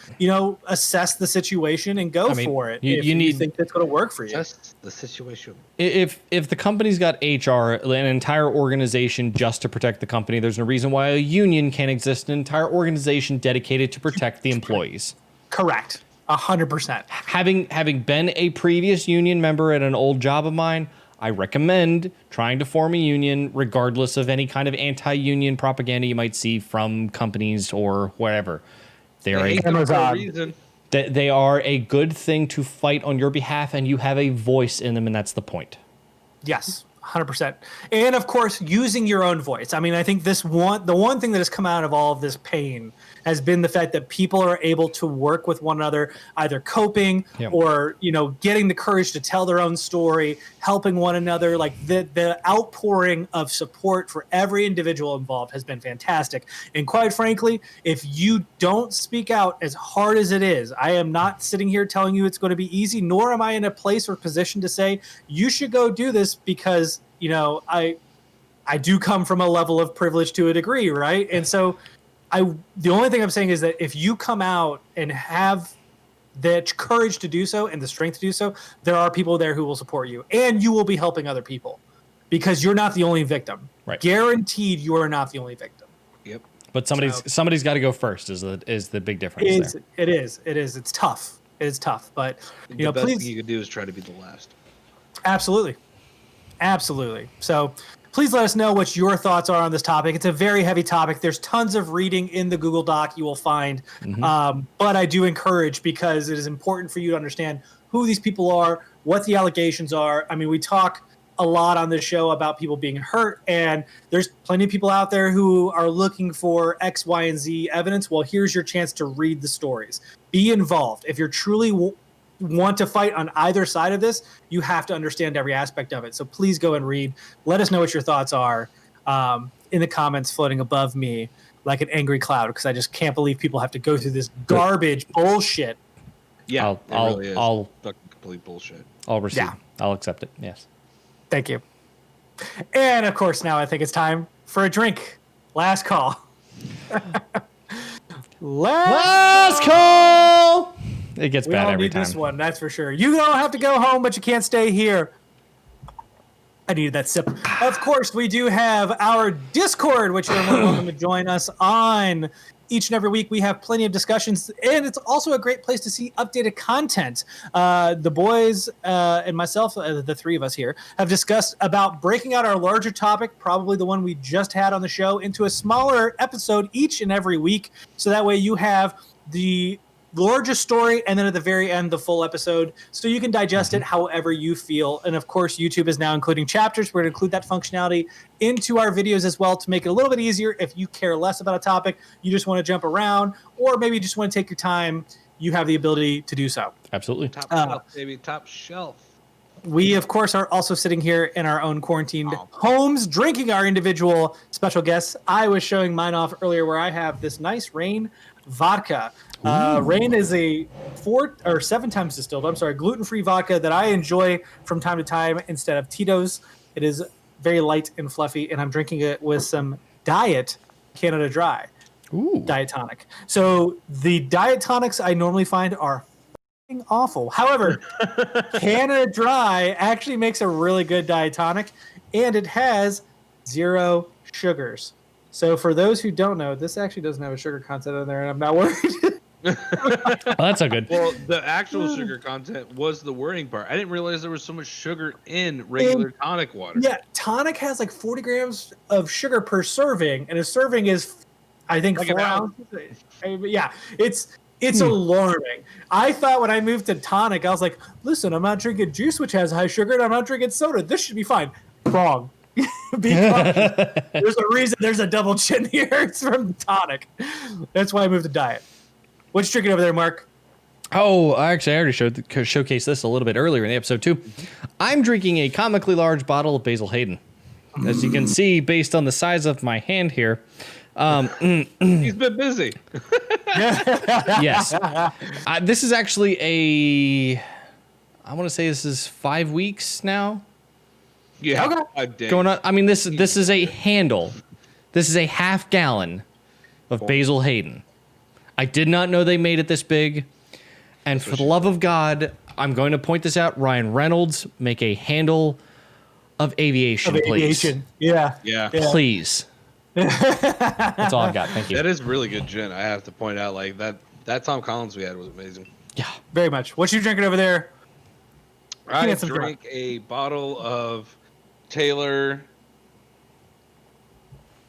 assess the situation and go for it. You think that's going to work for you. Assess the situation. If the company's got HR, an entire organization just to protect the company, there's no reason why a union can't exist, an entire organization dedicated to protect the employees. Correct. 100%. Having been a previous union member at an old job of mine, I recommend trying to form a union regardless of any kind of anti-union propaganda you might see from companies or whatever. They hate them for a reason. They are a good thing to fight on your behalf, and you have a voice in them, and that's the point. Yes, 100%. And of course, using your own voice. I mean, I think the one thing that has come out of all of this pain has been the fact that people are able to work with one another, either coping or, getting the courage to tell their own story, helping one another. Like the outpouring of support for every individual involved has been fantastic. And quite frankly, if you don't speak out, as hard as it is, I am not sitting here telling you it's going to be easy, nor am I in a place or position to say you should go do this, because I do come from a level of privilege to a degree, right? And so the only thing I'm saying is that if you come out and have the courage to do so and the strength to do so, there are people there who will support you, and you will be helping other people, because you're not the only victim. Right. Guaranteed, you are not the only victim. Yep. But somebody's got to go first. Is the big difference there? It is. It's tough. It is tough, but The best please. thing you could do is try to be the last. Absolutely. So please let us know what your thoughts are on this topic. It's a very heavy topic. There's tons of reading in the Google Doc you will find. But I do encourage, because it is important for you to understand who these people are, what the allegations are. I mean, we talk a lot on this show about people being hurt, and there's plenty of people out there who are looking for X, Y, and Z evidence. Well, here's your chance to read the stories. Be involved. If you're truly want to fight on either side of this, you have to understand every aspect of it. So please go and read. Let us know what your thoughts are in the comments floating above me like an angry cloud, because I just can't believe people have to go through this garbage bullshit. Yeah, I'll complete bullshit. I'll receive. Yeah. I'll accept it. Yes. Thank you. And of course, now I think it's time for a drink. Last call. Last call. It gets bad every time. This one, that's for sure. You don't have to go home, but you can't stay here. I needed that sip. Of course, we do have our Discord, which you're more welcome to join us on. Each and every week, we have plenty of discussions, and it's also a great place to see updated content. The boys and myself, the three of us here, have discussed about breaking out our larger topic, probably the one we just had on the show, into a smaller episode each and every week. So that way you have the largest story, and then at the very end, the full episode, so you can digest it however you feel. And of course, YouTube is now including chapters. We're going to include that functionality into our videos as well to make it a little bit easier if you care less about a topic, you just want to jump around, or maybe you just want to take your time. You have the ability to do so. Absolutely. Top shelf, baby. Top shelf. We, of course, are also sitting here in our own quarantined homes, drinking our individual special guests. I was showing mine off earlier, where I have this nice Reign vodka. Reign is a 4 or 7 times distilled, gluten-free vodka that I enjoy from time to time instead of Tito's. It is very light and fluffy, and I'm drinking it with some Diet Canada Dry. Diet tonic. So the diet tonics I normally find are awful. However, Canada Dry actually makes a really good diet tonic, and it has 0 sugars. So for those who don't know, this actually doesn't have a sugar content in there, and I'm not worried. Well, that's so good. Well, the actual sugar content was the worrying part. I didn't realize there was so much sugar in regular tonic water. Yeah, tonic has like 40 grams of sugar per serving, and a serving is, I think, like 4 ounces. Yeah, it's alarming. I thought when I moved to tonic, I was like, listen, I'm not drinking juice, which has high sugar, and I'm not drinking soda. This should be fine. Wrong. Because there's a reason there's a double chin here. It's from the tonic. That's why I moved to diet. What you drinking over there, Mark? Oh, actually, I already showcased this a little bit earlier in the episode, too. I'm drinking a comically large bottle of Basil Hayden. As you can see, based on the size of my hand here. He's been busy. Yes. This is actually I want to say this is 5 weeks now. Yeah. Okay. Going on. I mean, this is a handle. This is a half gallon of Basil Hayden. I did not know they made it this big. And for the love of God, I'm going to point this out. Ryan Reynolds, make a handle of aviation, please. Yeah. Please. That's all I've got. Thank you. That is really good gin. I have to point out, like that Tom Collins we had was amazing. Yeah. Very much. What you drinking over there? I drank a bottle of Taylor.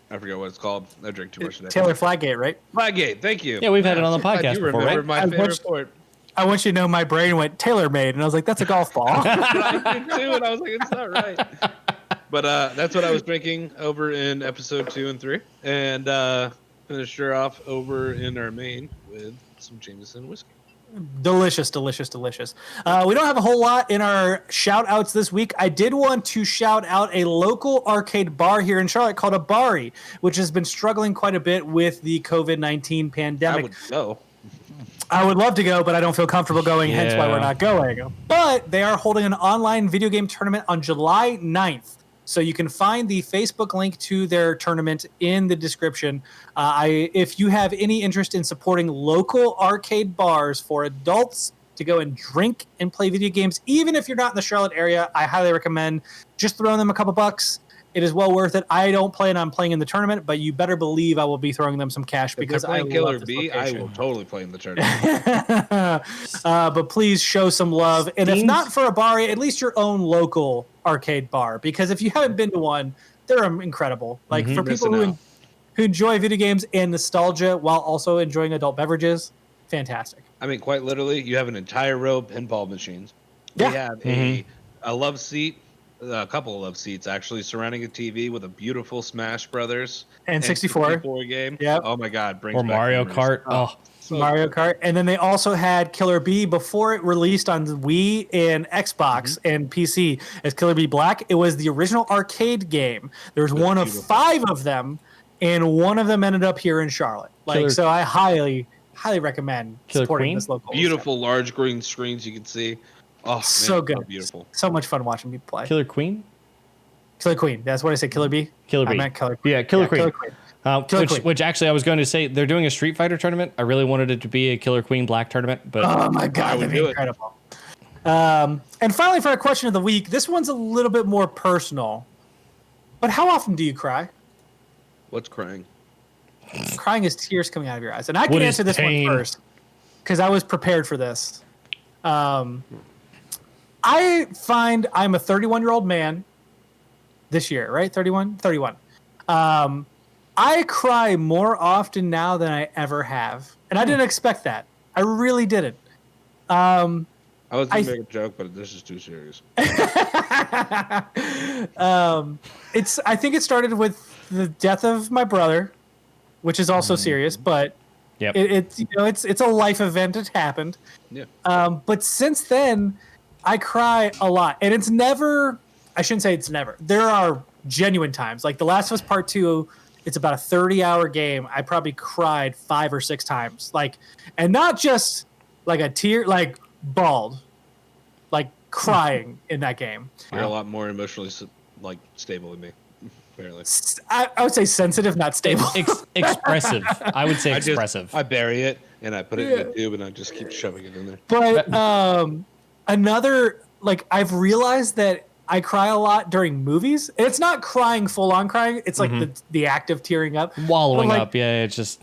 I forget what it's called. I drink too much today. Taylor Flaggate, right? Flaggate, thank you. Yeah, we've had it on the podcast you before, remember right? my favorite port. I want you to know my brain went tailor-made, and I was like, that's a golf ball. I did too, and I was like, it's not right. But that's what I was drinking over in episode 2 and 3, and finished her off over in our main with some Jameson whiskey. Delicious, delicious, delicious. We don't have a whole lot in our shout outs this week. I did want to shout out a local arcade bar here in Charlotte called Abari, which has been struggling quite a bit with the COVID-19 pandemic. I would go. I would love to go, but I don't feel comfortable going, hence why we're not going. But they are holding an online video game tournament on July 9th. So you can find the Facebook link to their tournament in the description. If you have any interest in supporting local arcade bars for adults to go and drink and play video games, even if you're not in the Charlotte area, I highly recommend just throwing them a couple bucks. It is well worth it. I don't plan on playing in the tournament, but you better believe I will be throwing them some cash because I love Killer this B. location. I will totally play in the tournament. But please show some love, and if not for a bar, at least your own local arcade bar. Because if you haven't been to one, they're incredible. Like for people who enjoy video games and nostalgia while also enjoying adult beverages, fantastic. I mean, quite literally, you have an entire row of pinball machines. Yeah. We have a love seat. A couple of love seats actually surrounding a TV with a beautiful Smash Brothers and 64 game. Yeah. Oh my God! Or Mario Kart. Mario Kart. And then they also had Killer B before it released on the Wii and Xbox and PC as Killer B Black. It was the original arcade game. There's one of 5 of them, and one of them ended up here in Charlotte. So I highly recommend supporting this local. Beautiful large green screens you can see. Oh, so good. So beautiful. So much fun watching people play. Killer Queen? Killer Queen. That's what I said. Killer B? Killer B. I meant Killer Queen. Yeah, Killer Queen. Killer Queen. Which actually I was going to say, they're doing a Street Fighter tournament. I really wanted it to be a Killer Queen Black tournament. But oh my God, that'd be incredible. And finally, for our question of the week, this one's a little bit more personal. But how often do you cry? What's crying? Crying is tears coming out of your eyes. And I can answer this one first because I was prepared for this. I find I'm a 31-year-old man this year, right? 31? 31. I cry more often now than I ever have. And I didn't expect that. I really didn't. I was going to make a joke, but this is too serious. I think it started with the death of my brother, which is also serious, but it's a life event that happened. Yeah. But since then, I cry a lot, and it's never. I shouldn't say it's never. There are genuine times, like The Last of Us Part 2. It's about a 30-hour game. I probably cried 5 or 6 times, and not just like a tear, like bawled, like crying in that game. You're a lot more emotionally stable than me, apparently. I would say sensitive, not stable. Expressive. I would say expressive. I bury it and I put it in the tube and I just keep shoving it in there. But another, I've realized that I cry a lot during movies. It's not crying, full on crying. It's like the act of tearing up, wallowing up. Yeah, it's just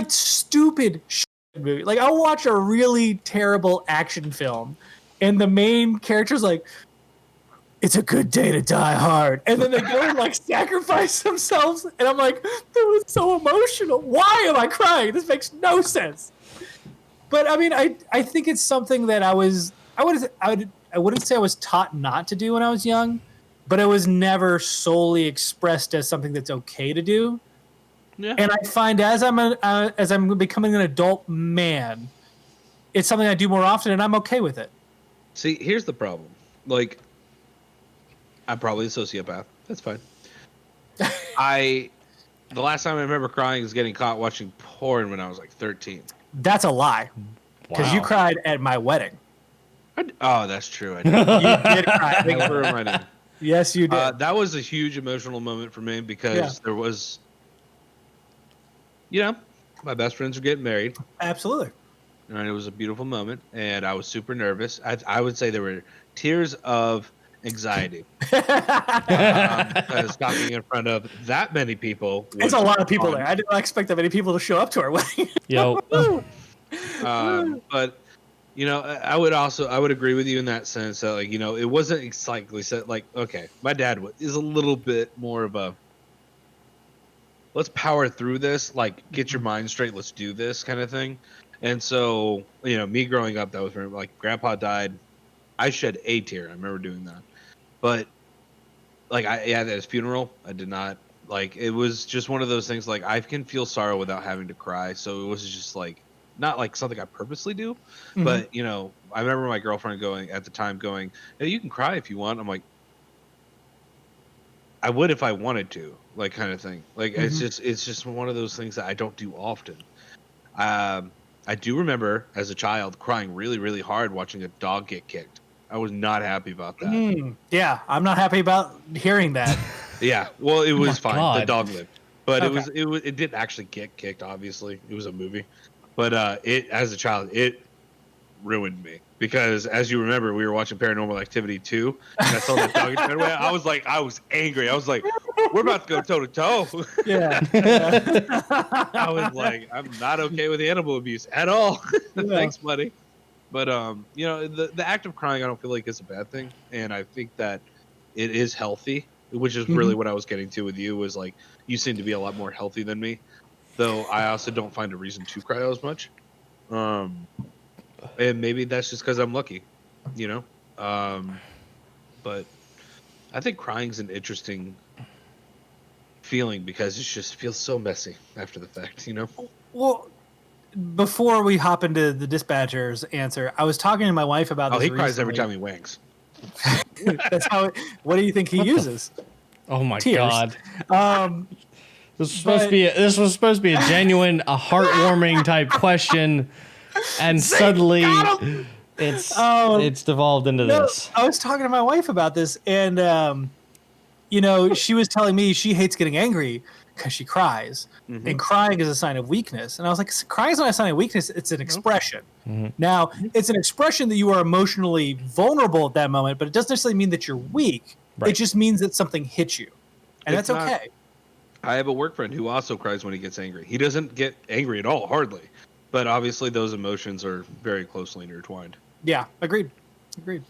stupid shit movie. Like I'll watch a really terrible action film, and the main character's like, "It's a good day to die hard," and then they go and sacrifice themselves, and I'm like, "That was so emotional. Why am I crying? This makes no sense." But I mean, I think it's something that I wouldn't say I was taught not to do when I was young, but it was never solely expressed as something that's okay to do. Yeah. And I find as I'm becoming an adult man, it's something I do more often, and I'm okay with it. See, here's the problem. I'm probably a sociopath. That's fine. The last time I remember crying is getting caught watching porn when I was 13. That's a lie, because you cried at my wedding. Oh, that's true. I did. You did cry. Thanks for reminding me. Yes, you did. That was a huge emotional moment for me because there was, my best friends were getting married. Absolutely. And it was a beautiful moment, and I was super nervous. I would say there were tears of anxiety because talking in front of that many people. It's a lot of people there. I did not expect that many people to show up to our wedding. Yo. But I would agree with you in that sense that it wasn't exactly said okay, my dad is a little bit more of a let's power through this, get your mind straight, let's do this kind of thing. And so, me growing up, that was very, like, grandpa died. I shed a tear. I remember doing that. But like at his funeral, I did not, like, it was just one of those things, like, I can feel sorrow without having to cry. So it was just like not like something I purposely do, Mhm. but I remember my girlfriend going at the time going, "Hey, you can cry if you want." I'm like, I would if I wanted to, like, kind of thing. Like, Mhm. it's just one of those things that I don't do often. Um, I do remember as a child crying really, really hard watching a dog get kicked. I was not happy about that. Yeah, I'm not happy about hearing that. Yeah, well, it Oh my was fine. The God. dog lived, but Okay. it didn't actually get kicked. Obviously, it was a movie, but it as a child it ruined me because, as you remember, we were watching Paranormal Activity 2, and I saw that dog get away. I was angry. I was like, we're about to go toe to toe. Yeah. I was like, I'm not okay with animal abuse at all. Yeah. Thanks, buddy. But the act of crying, I don't feel like is a bad thing, and I think that it is healthy, which is really Mhm. what I was getting to with you. Was like, you seem to be a lot more healthy than me, though I also don't find a reason to cry as much. Um, and maybe that's just because I'm lucky, you know. But I think crying's an interesting feeling because it just feels so messy after the fact. Well, before we hop into the dispatcher's answer, I was talking to my wife about Oh, this he cries every recently. time he wanks. That's how. What do you think he uses? Oh my Tears. God. Um, but This was supposed to be a genuine, a heartwarming type question, and suddenly Oh, it's devolved into no, this. I was talking to my wife about this, and she was telling me she hates getting angry because she cries, Mm-hmm. and crying is a sign of weakness. And I was like, crying is not a sign of weakness; it's an expression. Mhm. Now, it's an expression that you are emotionally vulnerable at that moment, but it doesn't necessarily mean that you're weak. It Right. just means that something hit you, and It's that's not. okay. I have a work friend who also cries when he gets angry. He doesn't get angry at all, hardly. But obviously, those emotions are very closely intertwined. Yeah, agreed. Agreed.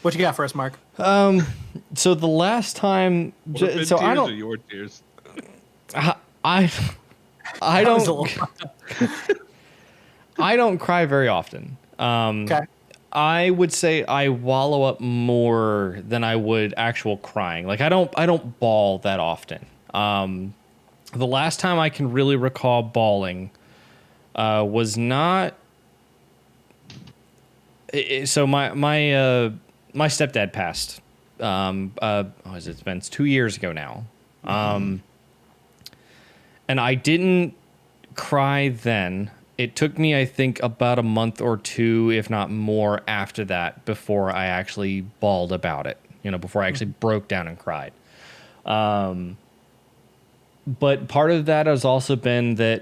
What you got for us, Mark? So the last time, so I don't, your tears. I, I That was a don't, little. I don't cry very often. Okay. I would say I wallow up more than I would actual crying. Like I don't bawl that often. The last time I can really recall bawling was not. So my stepdad passed. It's been 2 years ago now. And I didn't cry then. It took me, I think, about a month or two, if not more, after that before I actually bawled about it. Before I actually broke down and cried. But part of that has also been that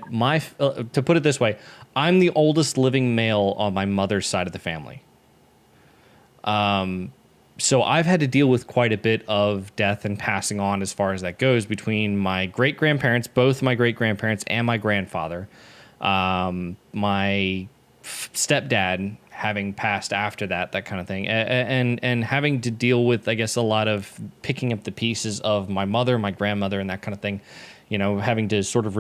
to put it this way, I'm the oldest living male on my mother's side of the family. So I've had to deal with quite a bit of death and passing on as far as that goes between my great-grandparents, both my great-grandparents and my grandfather. My stepdad having passed after that kind of thing, and having to deal with, I guess, a lot of picking up the pieces of my mother, my grandmother, and that kind of thing. Having to sort of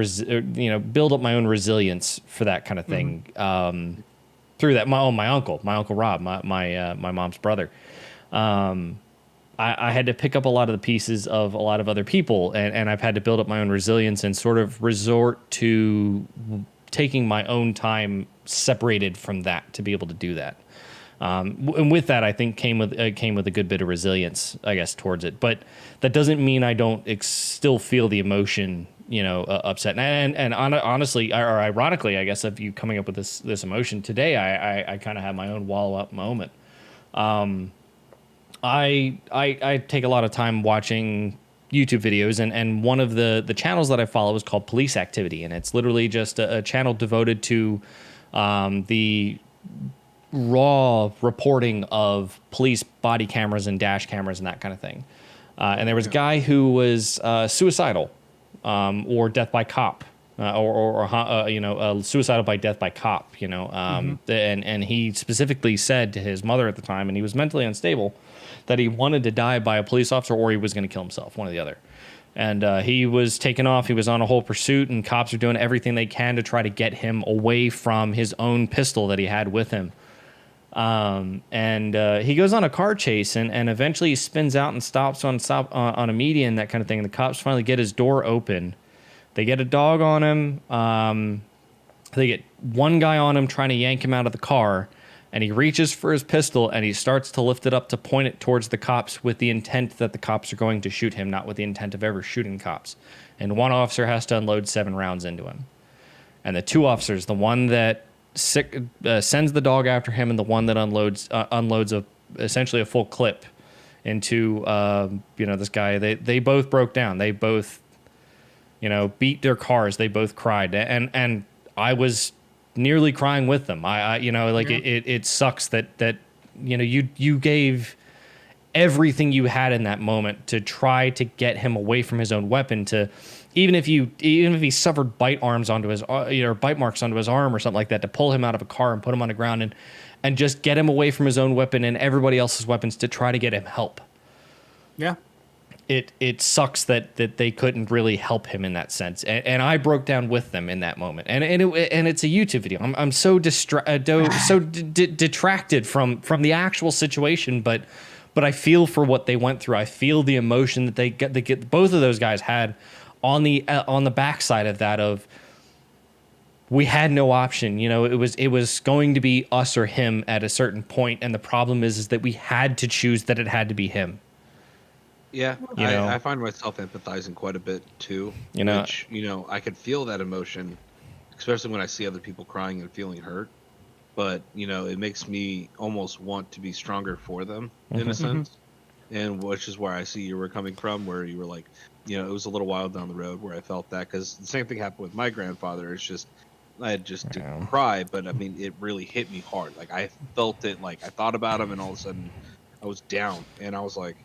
build up my own resilience for that kind of thing. Through that, my uncle Rob, my mom's brother. I had to pick up a lot of the pieces of a lot of other people, and I've had to build up my own resilience and sort of resort to taking my own time separated from that to be able to do that. And with that, I think came with a good bit of resilience, I guess, towards it. But that doesn't mean I don't still feel the emotion, upset. And honestly, or ironically, I guess, of you coming up with this emotion today, I kind of have my own wallow up moment. I take a lot of time watching YouTube videos, and one of the channels that I follow is called Police Activity, and it's literally just a channel devoted to the raw reporting of police body cameras and dash cameras and that kind of thing. And there was a guy who was suicidal or death by cop. Or suicidal by death by cop, and he specifically said to his mother at the time, and he was mentally unstable, that he wanted to die by a police officer or he was going to kill himself, one or the other. And he was taken off. He was on a whole pursuit, and cops are doing everything they can to try to get him away from his own pistol that he had with him. He goes on a car chase, and eventually he spins out and stops on a median, that kind of thing. And the cops finally get his door open. They get a dog on him. They get one guy on him trying to yank him out of the car, and he reaches for his pistol and he starts to lift it up to point it towards the cops with the intent that the cops are going to shoot him, not with the intent of ever shooting cops. And one officer has to unload 7 rounds into him. And the 2 officers, the one that sends the dog after him and the one that unloads essentially a full clip into this guy, they both broke down. They both beat their cars. They both cried, and I was nearly crying with them. It sucks that you gave everything you had in that moment to try to get him away from his own weapon, to even if he suffered bite marks onto his arm or something like that, to pull him out of a car and put him on the ground and just get him away from his own weapon and everybody else's weapons to try to get him help. Yeah. It sucks that they couldn't really help him in that sense, and I broke down with them in that moment. And it's a YouTube video. I'm so detracted from the actual situation, but I feel for what they went through. I feel the emotion that they get. Both of those guys had on the backside of that. Of we had no option. It was going to be us or him at a certain point, and the problem is that we had to choose that it had to be him. Yeah, I find myself empathizing quite a bit too. Which I could feel that emotion, especially when I see other people crying and feeling hurt. But it makes me almost want to be stronger for them in a sense, and which is where I see you were coming from, where you were like, it was a little while down the road where I felt that, because the same thing happened with my grandfather. It's just I had just to cry, but I mean it really hit me hard. Like I felt it, like I thought about him, and all of a sudden I was down, and I was like,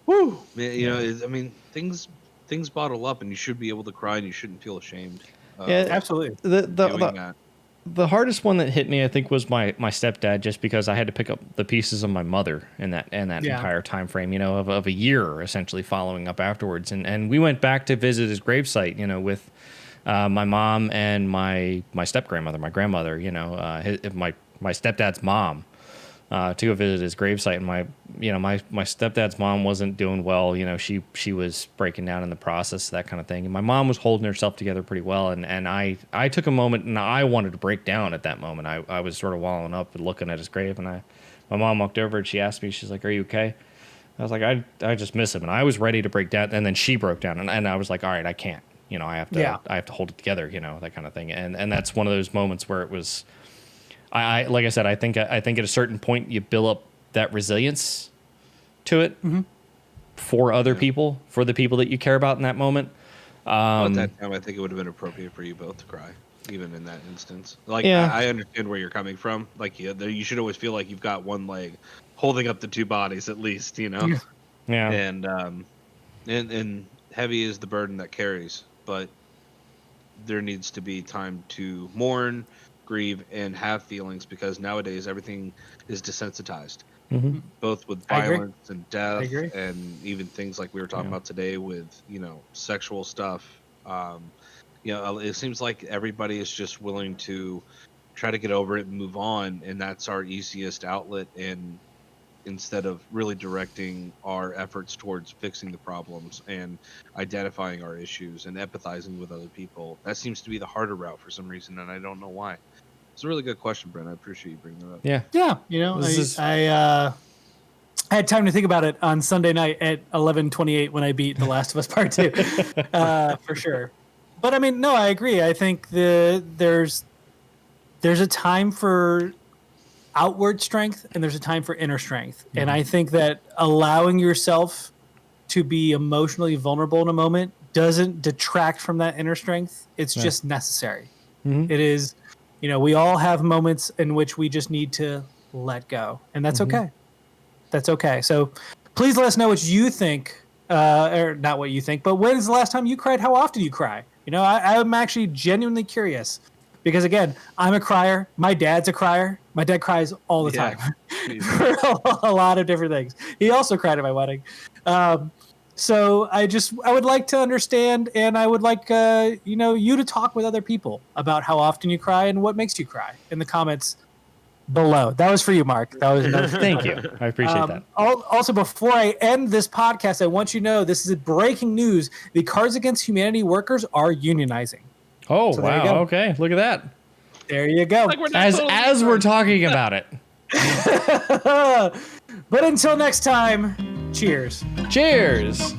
woo, man, things bottle up, and you should be able to cry, and you shouldn't feel ashamed. Yeah, absolutely. The hardest one that hit me, I think, was my stepdad, just because I had to pick up the pieces of my mother in that entire time frame, of a year, essentially following up afterwards. And we went back to visit his gravesite, with my mom and my step grandmother, my grandmother, my stepdad's mom. To go visit his gravesite, and my stepdad's mom wasn't doing well. She was breaking down in the process, that kind of thing. And my mom was holding herself together pretty well. And I took a moment, and I wanted to break down at that moment. I was sort of walling up and looking at his grave, and my mom walked over and she asked me, she's like, "Are you okay?" I was like, I just miss him, and I was ready to break down. And then she broke down, and I was like, all right, I can't. I have to hold it together. That kind of thing. And that's one of those moments where it was. I like I said, I think at a certain point you build up that resilience to it for other people, for the people that you care about in that moment. At that time, I think it would have been appropriate for you both to cry, even in that instance. Like, I understand where you're coming from. Like, you should always feel like you've got one leg holding up the 2 bodies, at least, Yeah. And heavy is the burden that carries, but there needs to be time to mourn, grieve, and have feelings, because nowadays everything is desensitized, both with violence and death, and even things like we were talking about today with sexual stuff. It seems like everybody is just willing to try to get over it and move on, and that's our easiest outlet, and instead of really directing our efforts towards fixing the problems and identifying our issues and empathizing with other people, that seems to be the harder route for some reason, and I don't know why. It's a really good question, Brent. I appreciate you bringing that up. Yeah. I had time to think about it on Sunday night at 11:28 when I beat The Last of Us Part 2, for sure. But I mean, no, I agree. I think there's a time for outward strength and there's a time for inner strength. And I think that allowing yourself to be emotionally vulnerable in a moment doesn't detract from that inner strength. It's just necessary. It is, we all have moments in which we just need to let go, and that's okay. That's okay. So please let us know what you think, or not what you think, but when is the last time you cried? How often you cry? I'm actually genuinely curious, because again, I'm a crier. My dad's a crier. My dad cries all the time for a lot of different things. He also cried at my wedding. So I would like to understand, and I would like you to talk with other people about how often you cry and what makes you cry in the comments below. That was for you, Mark. That was Thank you. I appreciate that. Also, before I end this podcast, I want you to know this is breaking news. The Cards Against Humanity workers are unionizing. Oh, So there you wow. go. Okay. Look at that. There you go. Like we're not As we're talking about it. But until next time, cheers. Cheers.